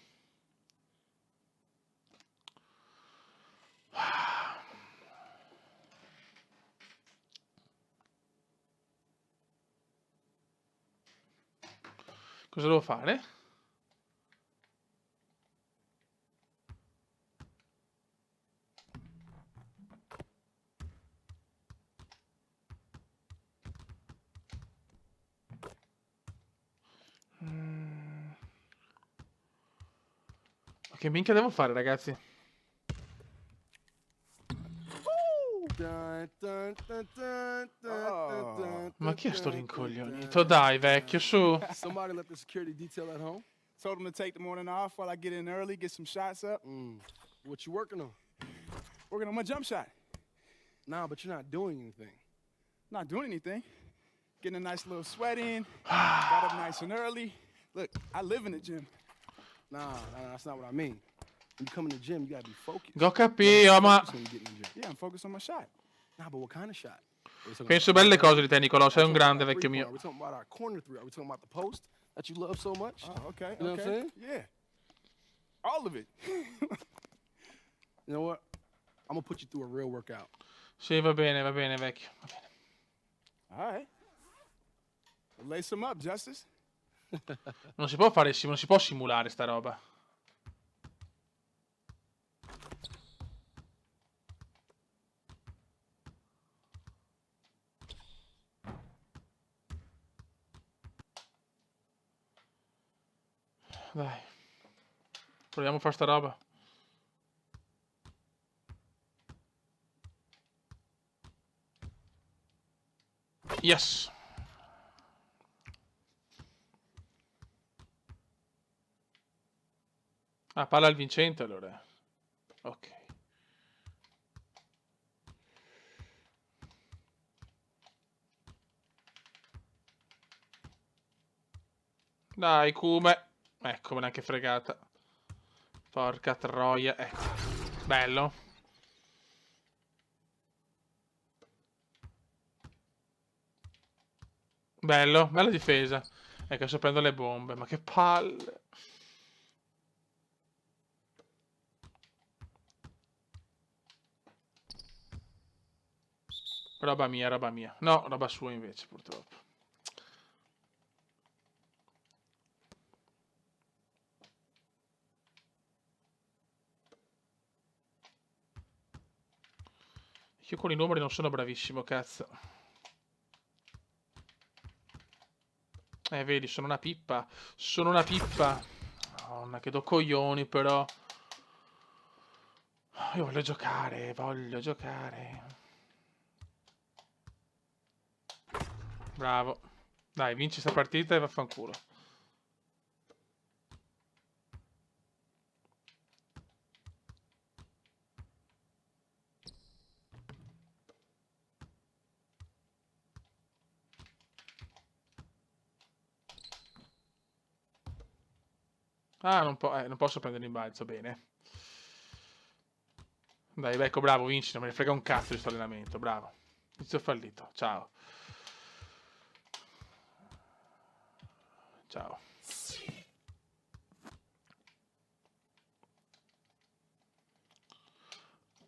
Cosa devo fare? Che minchia devo fare, ragazzi? Ma chi è sto rincoglionito? Dai, vecchio, su. Somebody left the security detail at home. Told them to take the morning off while I get in early, get some shots up. What you working on? Working on my jump shot. Nah, but you're not doing anything. Not doing anything. Getting a nice little sweat in. Got up nice and early. Look, I live in the gym. Nah, that's not what I mean. When you come in the gym, you gotta be focused. Ho capito, ma... Yeah, I'm focused on my shot. Nah, but what kind of shot? Penso belle cose di te, Nicolò. Sei un grande, vecchio mio. Are we talking about our corner three? Are we talking about the post that you love so much? Oh, okay. You know what I'm saying? Yeah. All of it. You know what? I'm gonna put you through a real workout. Sì, va bene, vecchio. Va bene. All right. Lace them up, Justice. Non si può fare, non si può simulare sta roba. Dai. Proviamo a fare sta roba. Yes. Ah, palla al vincente allora. Ok. Dai, Kume. Ecco, me l'ha anche fregata. Porca troia. Ecco. Bello. Bello. Bella difesa. Ecco, sto prendendo le bombe. Ma che palle. Roba mia, roba mia. No, roba sua invece, purtroppo. Io con i numeri non sono bravissimo, cazzo. Vedi, sono una pippa. Sono una pippa. Madonna, che do coglioni, però. Io voglio giocare, voglio giocare. Bravo. Dai, vinci sta partita e vaffanculo. Ah, non posso prendere in balzo, bene. Dai, ecco, bravo, vinci, non me ne frega un cazzo di sto allenamento, bravo. Inizio fallito, ciao. Ciao.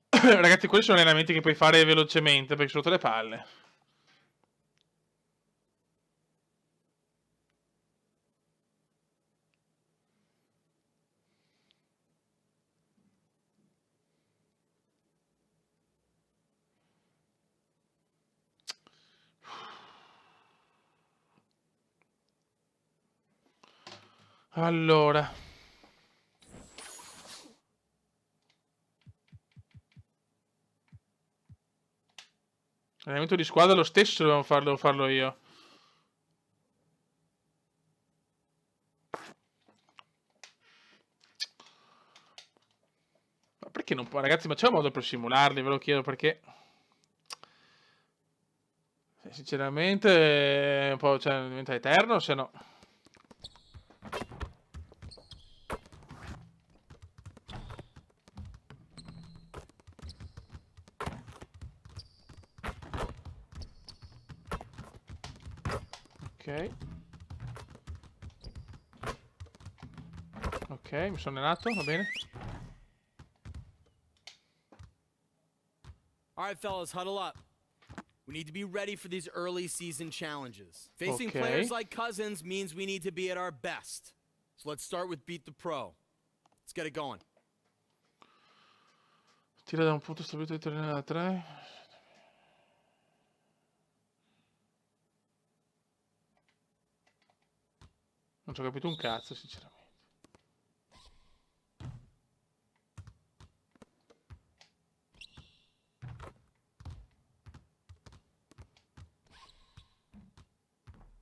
Ragazzi, quelli sono allenamenti che puoi fare velocemente, perché sono tutte le palle. Allora. Allenamento di squadra lo stesso devo farlo io. Ma perché non può? Ragazzi, ma c'è un modo per simularli? Ve lo chiedo perché... Sinceramente, un po', cioè, diventa eterno, se no... Ok. Ok, mi sono allenato, va bene. All right, fellas, huddle up. We need to be ready for these early season challenges. Facing Okay. players like Cousins means we need to be at our best. So let's start with Beat the Pro. Let's get it going. Tira da un punto stabilito di tornare da 3. Non ci ho capito un cazzo, sinceramente.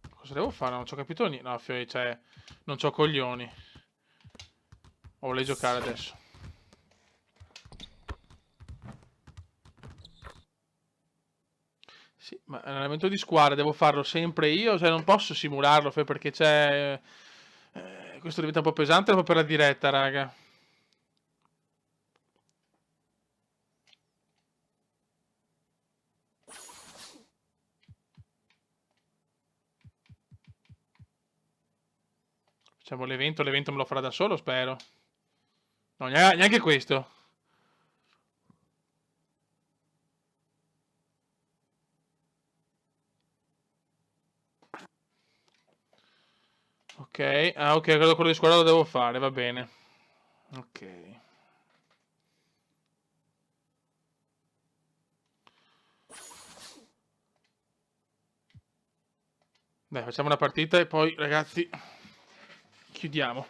Cosa devo fare? Non ci ho capito niente. No, cioè, non c'ho coglioni. O volevo giocare adesso. Sì, ma l'allenamento di squadra devo farlo sempre io? Cioè, non posso simularlo perché c'è... questo diventa un po' pesante proprio per la diretta, raga. Facciamo l'evento me lo farà da solo, spero. No, neanche questo. Ok, ah ok, quello di squadra lo devo fare, va bene. Ok. Dai, facciamo una partita e poi, ragazzi, chiudiamo.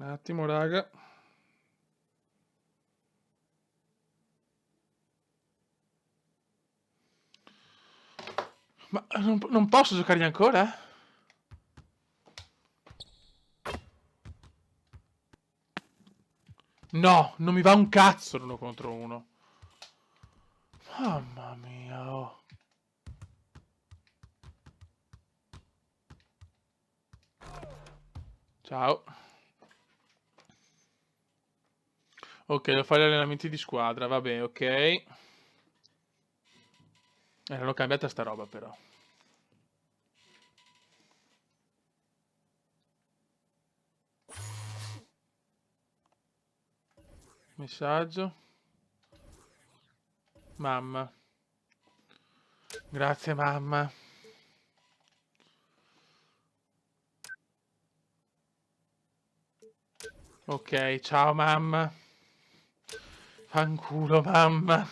Un attimo, raga. Ma non posso giocargli ancora? No, non mi va un cazzo l'uno contro uno. Mamma mia, oh. Ciao. Ok, devo fare gli allenamenti di squadra, vabbè, ok. L'hanno cambiata sta roba però. Messaggio. Mamma. Grazie mamma. Ok, ciao mamma. Fanculo mamma.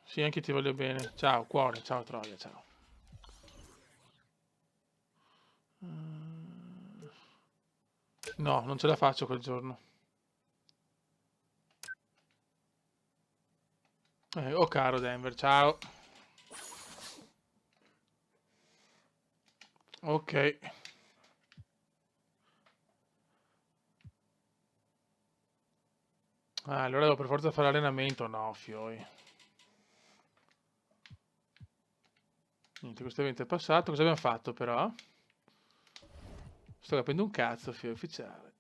Sì, anche ti voglio bene. Ciao cuore, ciao Troia, ciao. No, non ce la faccio quel giorno. Oh caro Denver, ciao. Ok. Allora devo per forza fare allenamento. No, fioi. Niente, questo evento è passato. Cosa abbiamo fatto però? Sto capendo un cazzo, fioi ufficiale.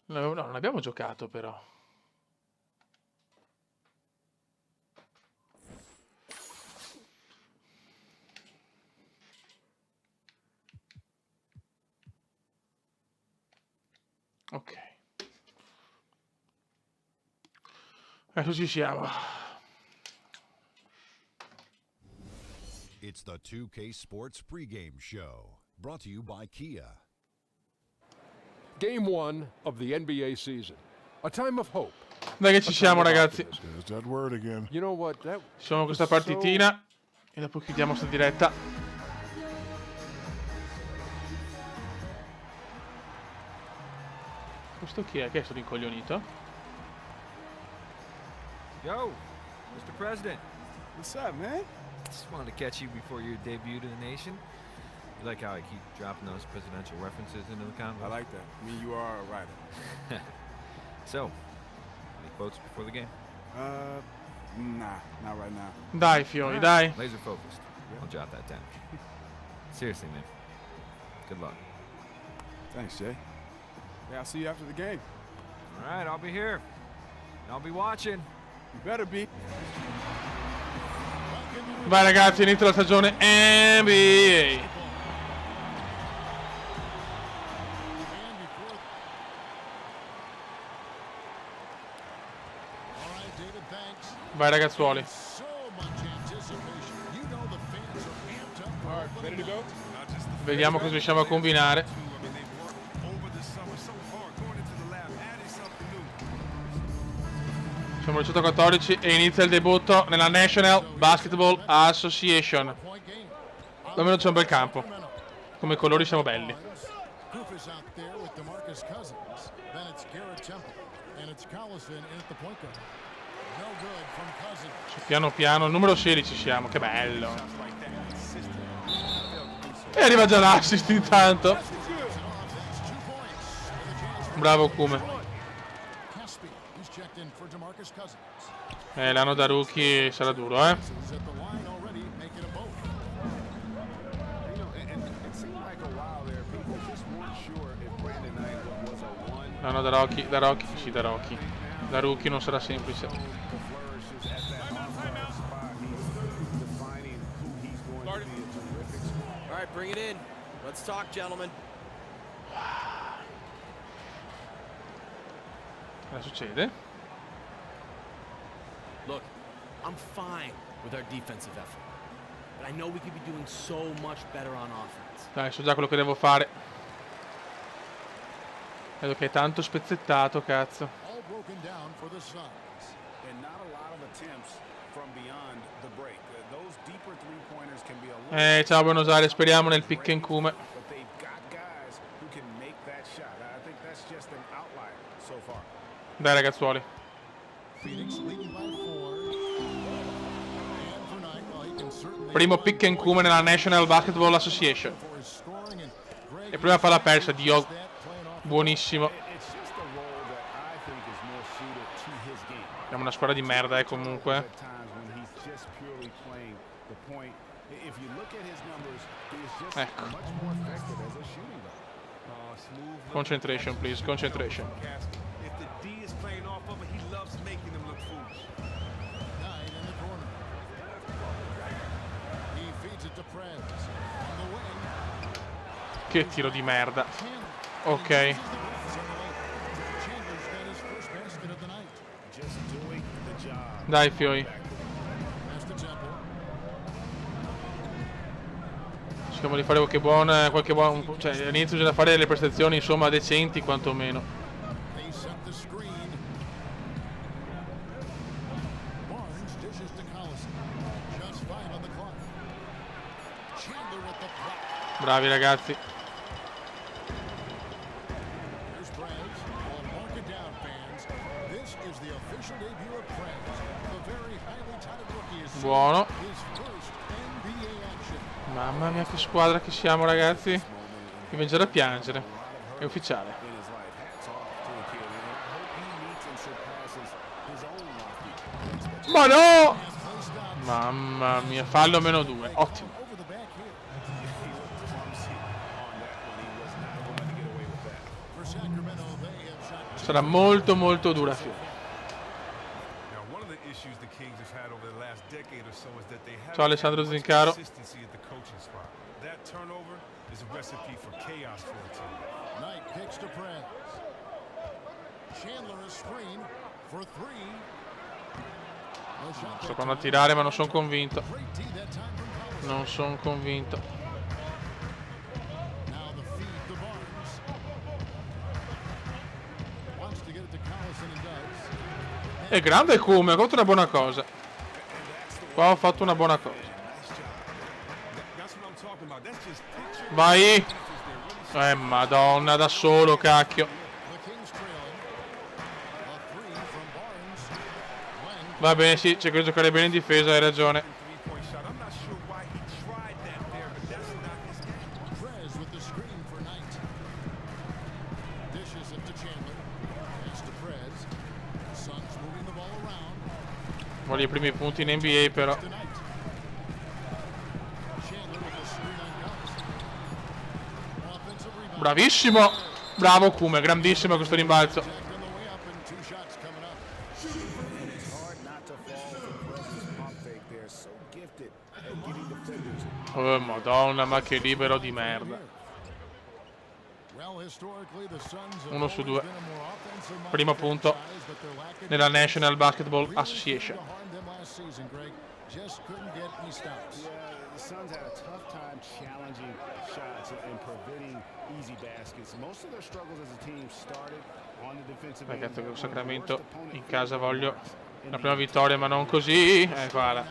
No, non abbiamo giocato però. Ok. Adesso ci siamo. It's the 2K Sports pregame show, brought to you by Kia. Game 1 of the NBA season. A time of hope. Dai che ci siamo ragazzi. There's that word again. You know what? That Facciamo questa partitina e dopo chiudiamo sta diretta. Questo chi è? Che è stato incoglionito? Yo, Mr. President. What's up, man? Just wanted to catch you before your debut to the nation. You like how I keep dropping those presidential references into the convo? I like that. I mean, you are a writer. So, any quotes before the game? Nah, not right now. Dai, fioi, dai. Laser focused. I'll jot that down. Seriously, man. Good luck. Thanks, Jay. Yeah, I'll see you after the game. All right, I'll be here. And I'll be watching. You better be. Vai ragazzi, inizia la stagione NBA. Vai ragazzuoli. Vediamo cosa riusciamo a combinare. Siamo al 114 e inizia il debutto nella National Basketball Association. Almeno c'è un bel campo. Come colori siamo belli. Piano piano, numero 16 siamo, che bello. E arriva già l'assist intanto. Bravo Kume. L'anno da rookie sarà duro, eh. L'anno da Rocky, sì, da Rocky. Da rookie non sarà semplice. All right, bring it in. Let's talk, gentlemen. Cosa succede? Look, I'm fine with our defensive effort, but I know we could be doing so much better on offense. Dai, so già quello che devo fare. Vedo che è tanto spezzettato, cazzo. broken down for the Suns. And not a lot of attempts from beyond the break. Those deeper three-pointers can be a Ciao Buenos Aires, speriamo nel pick and come. but they've got guys who can make that shot. I think that's just an outlier so far. Dai ragazzuoli. Phoenix leading by 4. And for night, well, he can certainly Primo pick and come nella National Basketball Association. for his scoring, and Greg E prima palla persa, Dio. Buonissimo. It's just a role that I think is more suited to his game. Abbiamo una squadra di merda, comunque. At times when he's just purely playing the point. If you look at his numbers, he is just Ecco. much more effective as a shooting guard. Concentration, please, concentration. If the D is playing off of it, he loves making them look foolish. Knight in the corner. He feeds it to Prez. On the wing. Che tiro di merda. Ok. Chandler's got his first basket of the night. Just doing the job. Dai fioi. Pass to Temple. Cerchiamo di fare qualche buon... Cioè, all'inizio bisogna fare delle prestazioni, insomma, decenti quantomeno. They set the screen. Barnes dishes to Collison. Just 5 on the clock. Chandler with the block. Bravi ragazzi. Here's Prez. Well, mark it down, fans. This is the official debut of Prez. The very highly touted rookie is Buono. his first NBA action. Mamma mia che squadra che siamo ragazzi. Mi vengono a piangere. È ufficiale. In his life. Hats off to the kid. And I hope he meets and surpasses his own lofty expectations. Ma no! Mamma mia, fallo -2. Ottimo. Over the back here. He looked clumsy on that one. He was not going to get away with that. For Sacramento, they have shot Sarà molto dura fiori. Now, one of the issues the Kings have had over the last decade or so is that they have Ciao Alessandro Zincaro. consistency at the coaching spot. That turnover is a recipe for chaos for a team. Knight kicks to Prez. Chandler is screen for 3. No shot Sto that provando a time. tirare ma non sono convinto. Great D that time from Collison. Non sono convinto. Now the feed to Barnes. Wants to get it to Collison and does. È grande come, ha fatto una buona cosa. Qua ho fatto una buona cosa. That's what I'm talking about. That's just picture. Vai. Madonna, da solo, cacchio. The Kings trailing. A 3 from Barnes. Len Va bene, sì, c'è che giocare bene in difesa, hai ragione. Three-point shot. I'm not sure why he tried that there, but that's not his game. Prez with the screen for Knight. Dishes it to Chandler. Pass to Prez. Suns moving the ball around. Voglio i primi punti in NBA però. To Knight. Chandler with the screen on Collison. Offensive rebound. Bravissimo. Bravo Kume, grandissimo questo rimbalzo. Jacked on the way up and 2 shots coming up. And it's hard not to fall for Prez's pump fake there. So gifted at getting defenders. Oh madonna, ma che libero di merda. Well, historically, the Suns have 1 su always 2. been a more offensive-minded Primo punto franchise, but their lack of nella defense National Basketball really Association. seemed to harm them last season, Greg. Just couldn't get any stops. Yeah, the Suns had a tough time challenging shots and preventing easy baskets. Most of their struggles as a team started on the defensive end. Ragazzi, con when the Sacramento worst opponent in casa filled voglio guards in la the prima vittoria, ma non così. Guarda.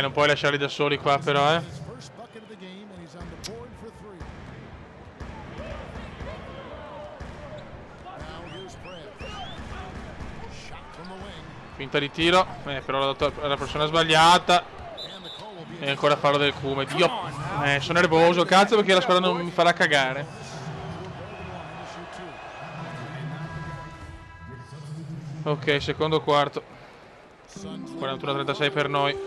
Non puoi lasciarli da soli qua però, His first bucket of the game, and he's on the board for 3. Now here's Prez. Shot from the wing. Finta di tiro, però l'ha dato alla persona sbagliata. And the call will be E ancora farlo del Kume. Dio, sono nervoso, cazzo, perché la squadra non mi farà cagare. Ok, secondo quarto. 41-36 per noi. in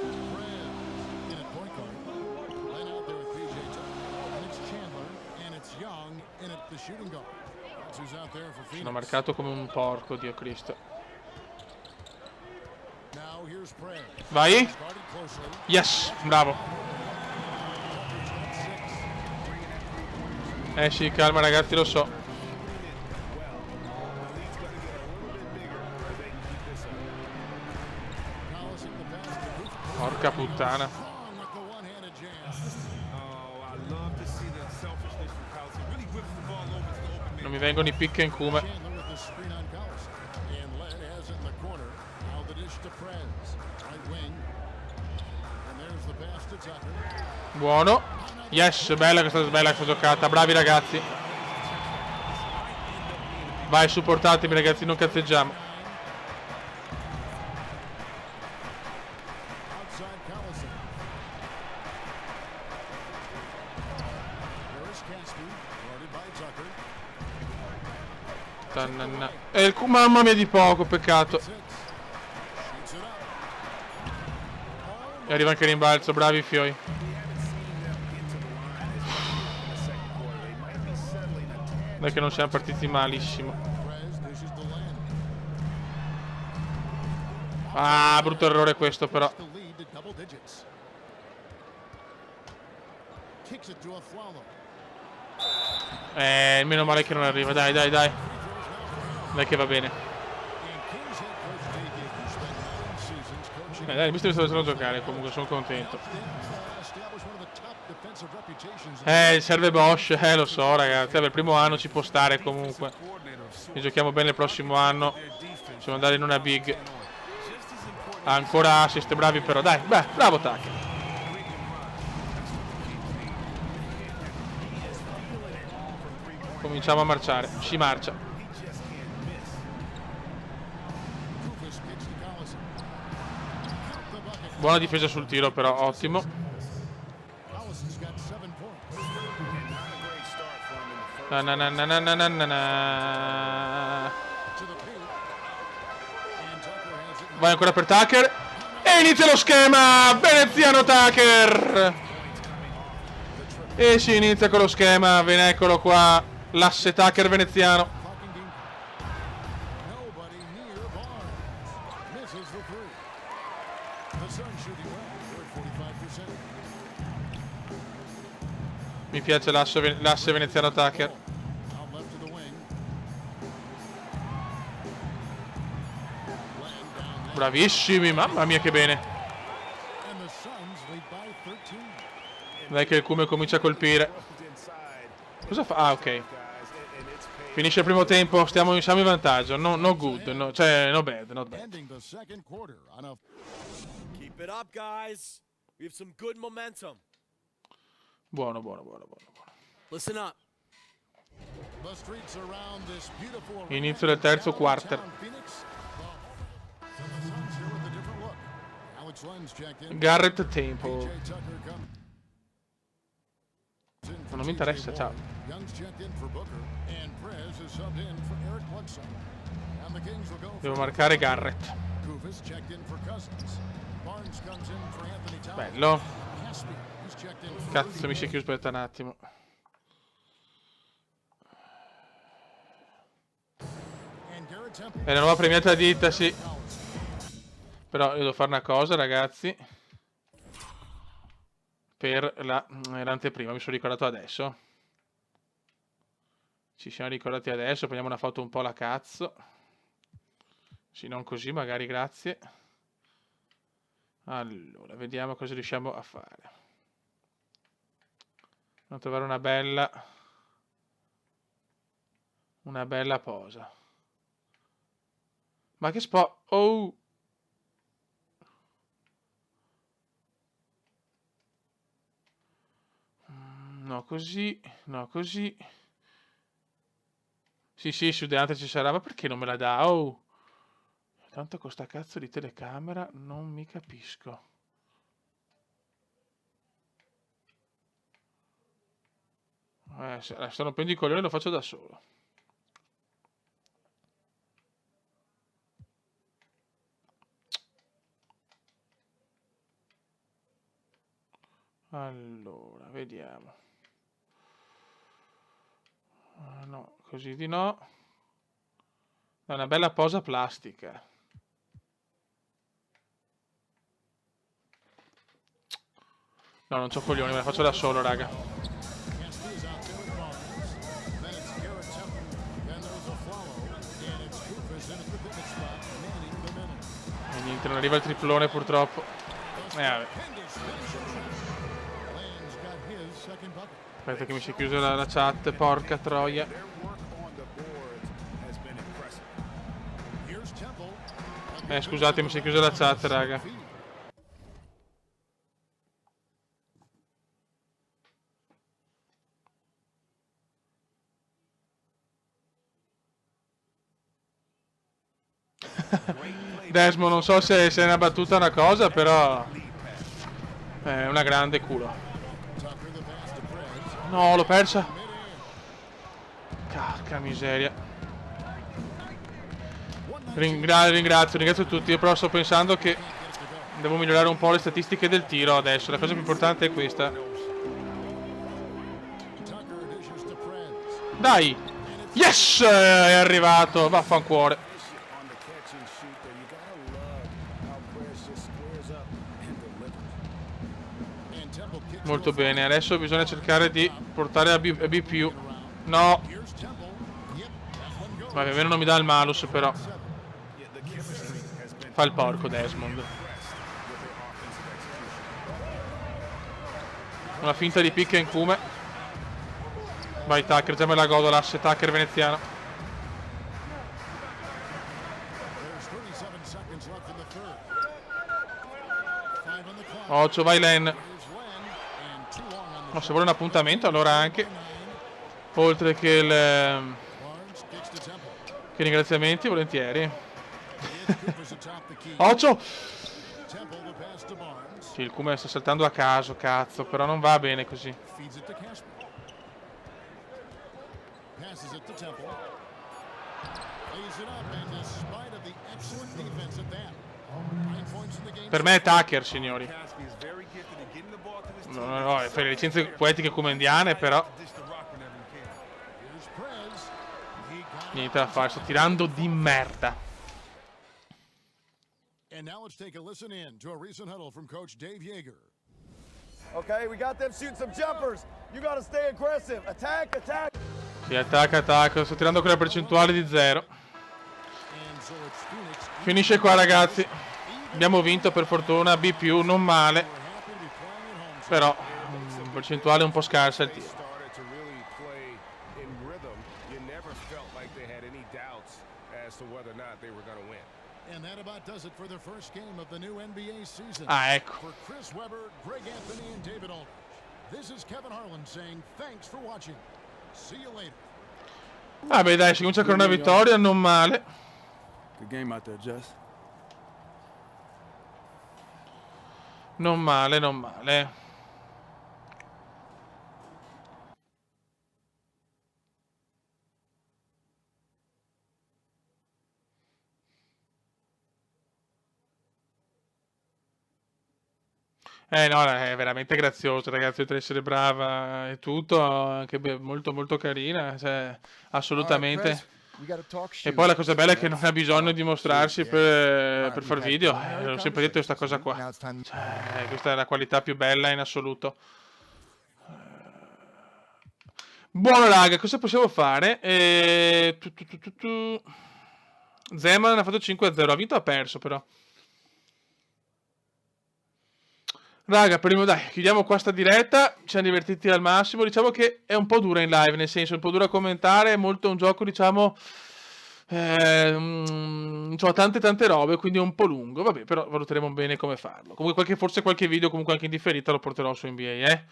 at point guard. Line out there with PJ Tucker. And it's Chandler, and it's Young in at the shooting guard. That's who's out there for Phoenix. Sono marcato come un porco, Dio Cristo. Now here's Prez. Vai. Guarded closely. Yes, bravo. Sì, calma ragazzi, lo so. Porca puttana. Non mi vengono i pick and Kume. Buono. Yes, bella questa giocata. Bravi ragazzi. Vai, supportatemi ragazzi, non cazzeggiamo. Mamma mia di poco, peccato. E arriva anche il rimbalzo, bravi fioi. Dai che non siamo partiti malissimo. Ah, brutto errore questo però. Meno male che non arriva, dai. Dai che va bene. Dai, mi sto facendo giocare, comunque sono contento. Serve Bosch, lo so ragazzi, per il primo anno ci può stare comunque. E giochiamo bene il prossimo anno. Possiamo andare in una big. Ancora assist, bravi però, dai, beh, bravo Tucker. Cominciamo a marciare, si marcia. Buona difesa sul tiro però, ottimo. Vai ancora per Tucker. E inizia lo schema veneziano Tucker. E si inizia con lo schema, eccolo qua, l'asse Tucker veneziano. Mi piace l'asse veneziano Tucker. Bravissimi, mamma mia che bene. Dai che il Cume comincia a colpire. Cosa fa? Ah, ok. Finisce il primo tempo, siamo in vantaggio. No good, no, cioè no bad, not bad. Keep it up, guys. We have some good momentum. Buono. Listen up. Inizio del terzo quarter. Garrett Temple. Non mi interessa, ciao. Devo marcare Garrett. Bello. Cazzo, mi si è chiuso, aspetta un attimo. È la nuova premiata a ditta, sì. Però io devo fare una cosa, ragazzi. Per l'anteprima, mi sono ricordato adesso. Ci siamo ricordati adesso, prendiamo una foto un po' alla cazzo. Sì, non così, magari, grazie. Allora, vediamo cosa riusciamo a fare. Devo trovare una bella posa. Ma che oh! No, così. No, così. Sì, su Deante ci sarà. Ma perché non me la dà? Oh! Tanto con sta cazzo di telecamera non mi capisco. Se non prendi i coglioni lo faccio da solo. Allora, vediamo. No, così di no. È una bella posa plastica. No, non c'ho coglioni, me la faccio da solo, raga. E niente, non arriva il triplone purtroppo. Vabbè. Aspetta che mi si è chiusa la chat, porca troia. Scusate, mi si è chiusa la chat, raga. Desmond, non so se è una battuta o una cosa, però è una grande culo. No, l'ho persa. Porca miseria. Ringrazio tutti. Io però sto pensando che devo migliorare un po' le statistiche del tiro adesso. La cosa più importante è questa. Dai! Yes! È arrivato! Vaffanculo. Molto bene. Adesso bisogna cercare di portare a B+. No! Vabbè, almeno non mi dà il malus, però. Fa il porco Desmond. Una finta di picca in cume. Vai Tucker, già me la godo l'asse Tucker veneziano. Occhio, vai Len. No, se vuole un appuntamento allora anche. Oltre che il... che ringraziamenti, volentieri. Occhio! Sì, il Kume sta saltando a caso, cazzo, però non va bene così. Per me è Tucker, signori. No, per le licenze poetiche kumendiane, però niente da fare, sto tirando di merda. And now let's take a listen in to a recent huddle from Coach Dave Yeager. Okay, we got them shooting some jumpers. You got to stay aggressive. Attack, attack. Sì, attacca. Sto tirando con la percentuale di 0. Finisce qua, ragazzi. Abbiamo vinto per fortuna. B+, non male. Però percentuale un po' scarsa il tiro. Ah, ecco. Vabbè, dai, si comincia con una vittoria, non male. Good game out there, Jess. Non male. No, è veramente grazioso, ragazzi, oltre ad essere brava e tutto, anche molto molto carina, cioè, assolutamente. E poi la cosa bella è che non ha bisogno di mostrarsi per far video, ho sempre detto questa cosa qua, cioè, questa è la qualità più bella in assoluto. Buono raga, cosa possiamo fare? Zeman ha fatto 5-0, ha vinto o ha perso però? Raga, prima dai, chiudiamo qua sta diretta, ci siamo divertiti al massimo, diciamo che è un po' dura in live, nel senso, è un po' dura a commentare, è molto un gioco, diciamo, c'ho tante robe, quindi è un po' lungo, vabbè, però valuteremo bene come farlo. Comunque forse qualche video, comunque anche in differita, lo porterò su NBA,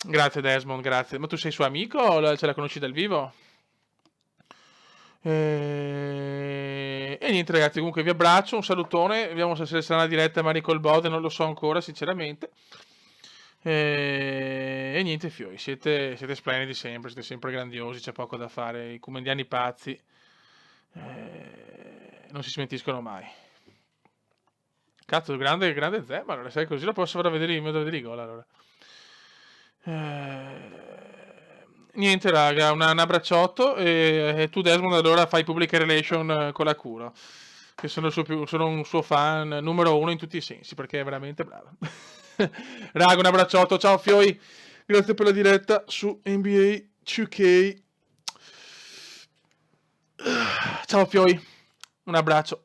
Grazie Desmond, grazie. Ma tu sei suo amico o ce la conosci dal vivo? E niente ragazzi, comunque vi abbraccio, un salutone, vediamo se sarà una diretta Mari col Bode, non lo so ancora sinceramente. E niente fioi, siete splendidi sempre, siete sempre grandiosi, c'è poco da fare, i kumendiani pazzi non si smentiscono mai. Cazzo, grande Zema, allora sai così lo posso far vedere il mio Rodrigo allora. Niente raga, un abbracciotto e tu Desmond allora fai public relation con la Curo, che sono un suo fan numero 1 in tutti i sensi perché è veramente brava. Raga, un abbracciotto, ciao fioi, grazie per la diretta su NBA 2K, ciao fioi, un abbraccio.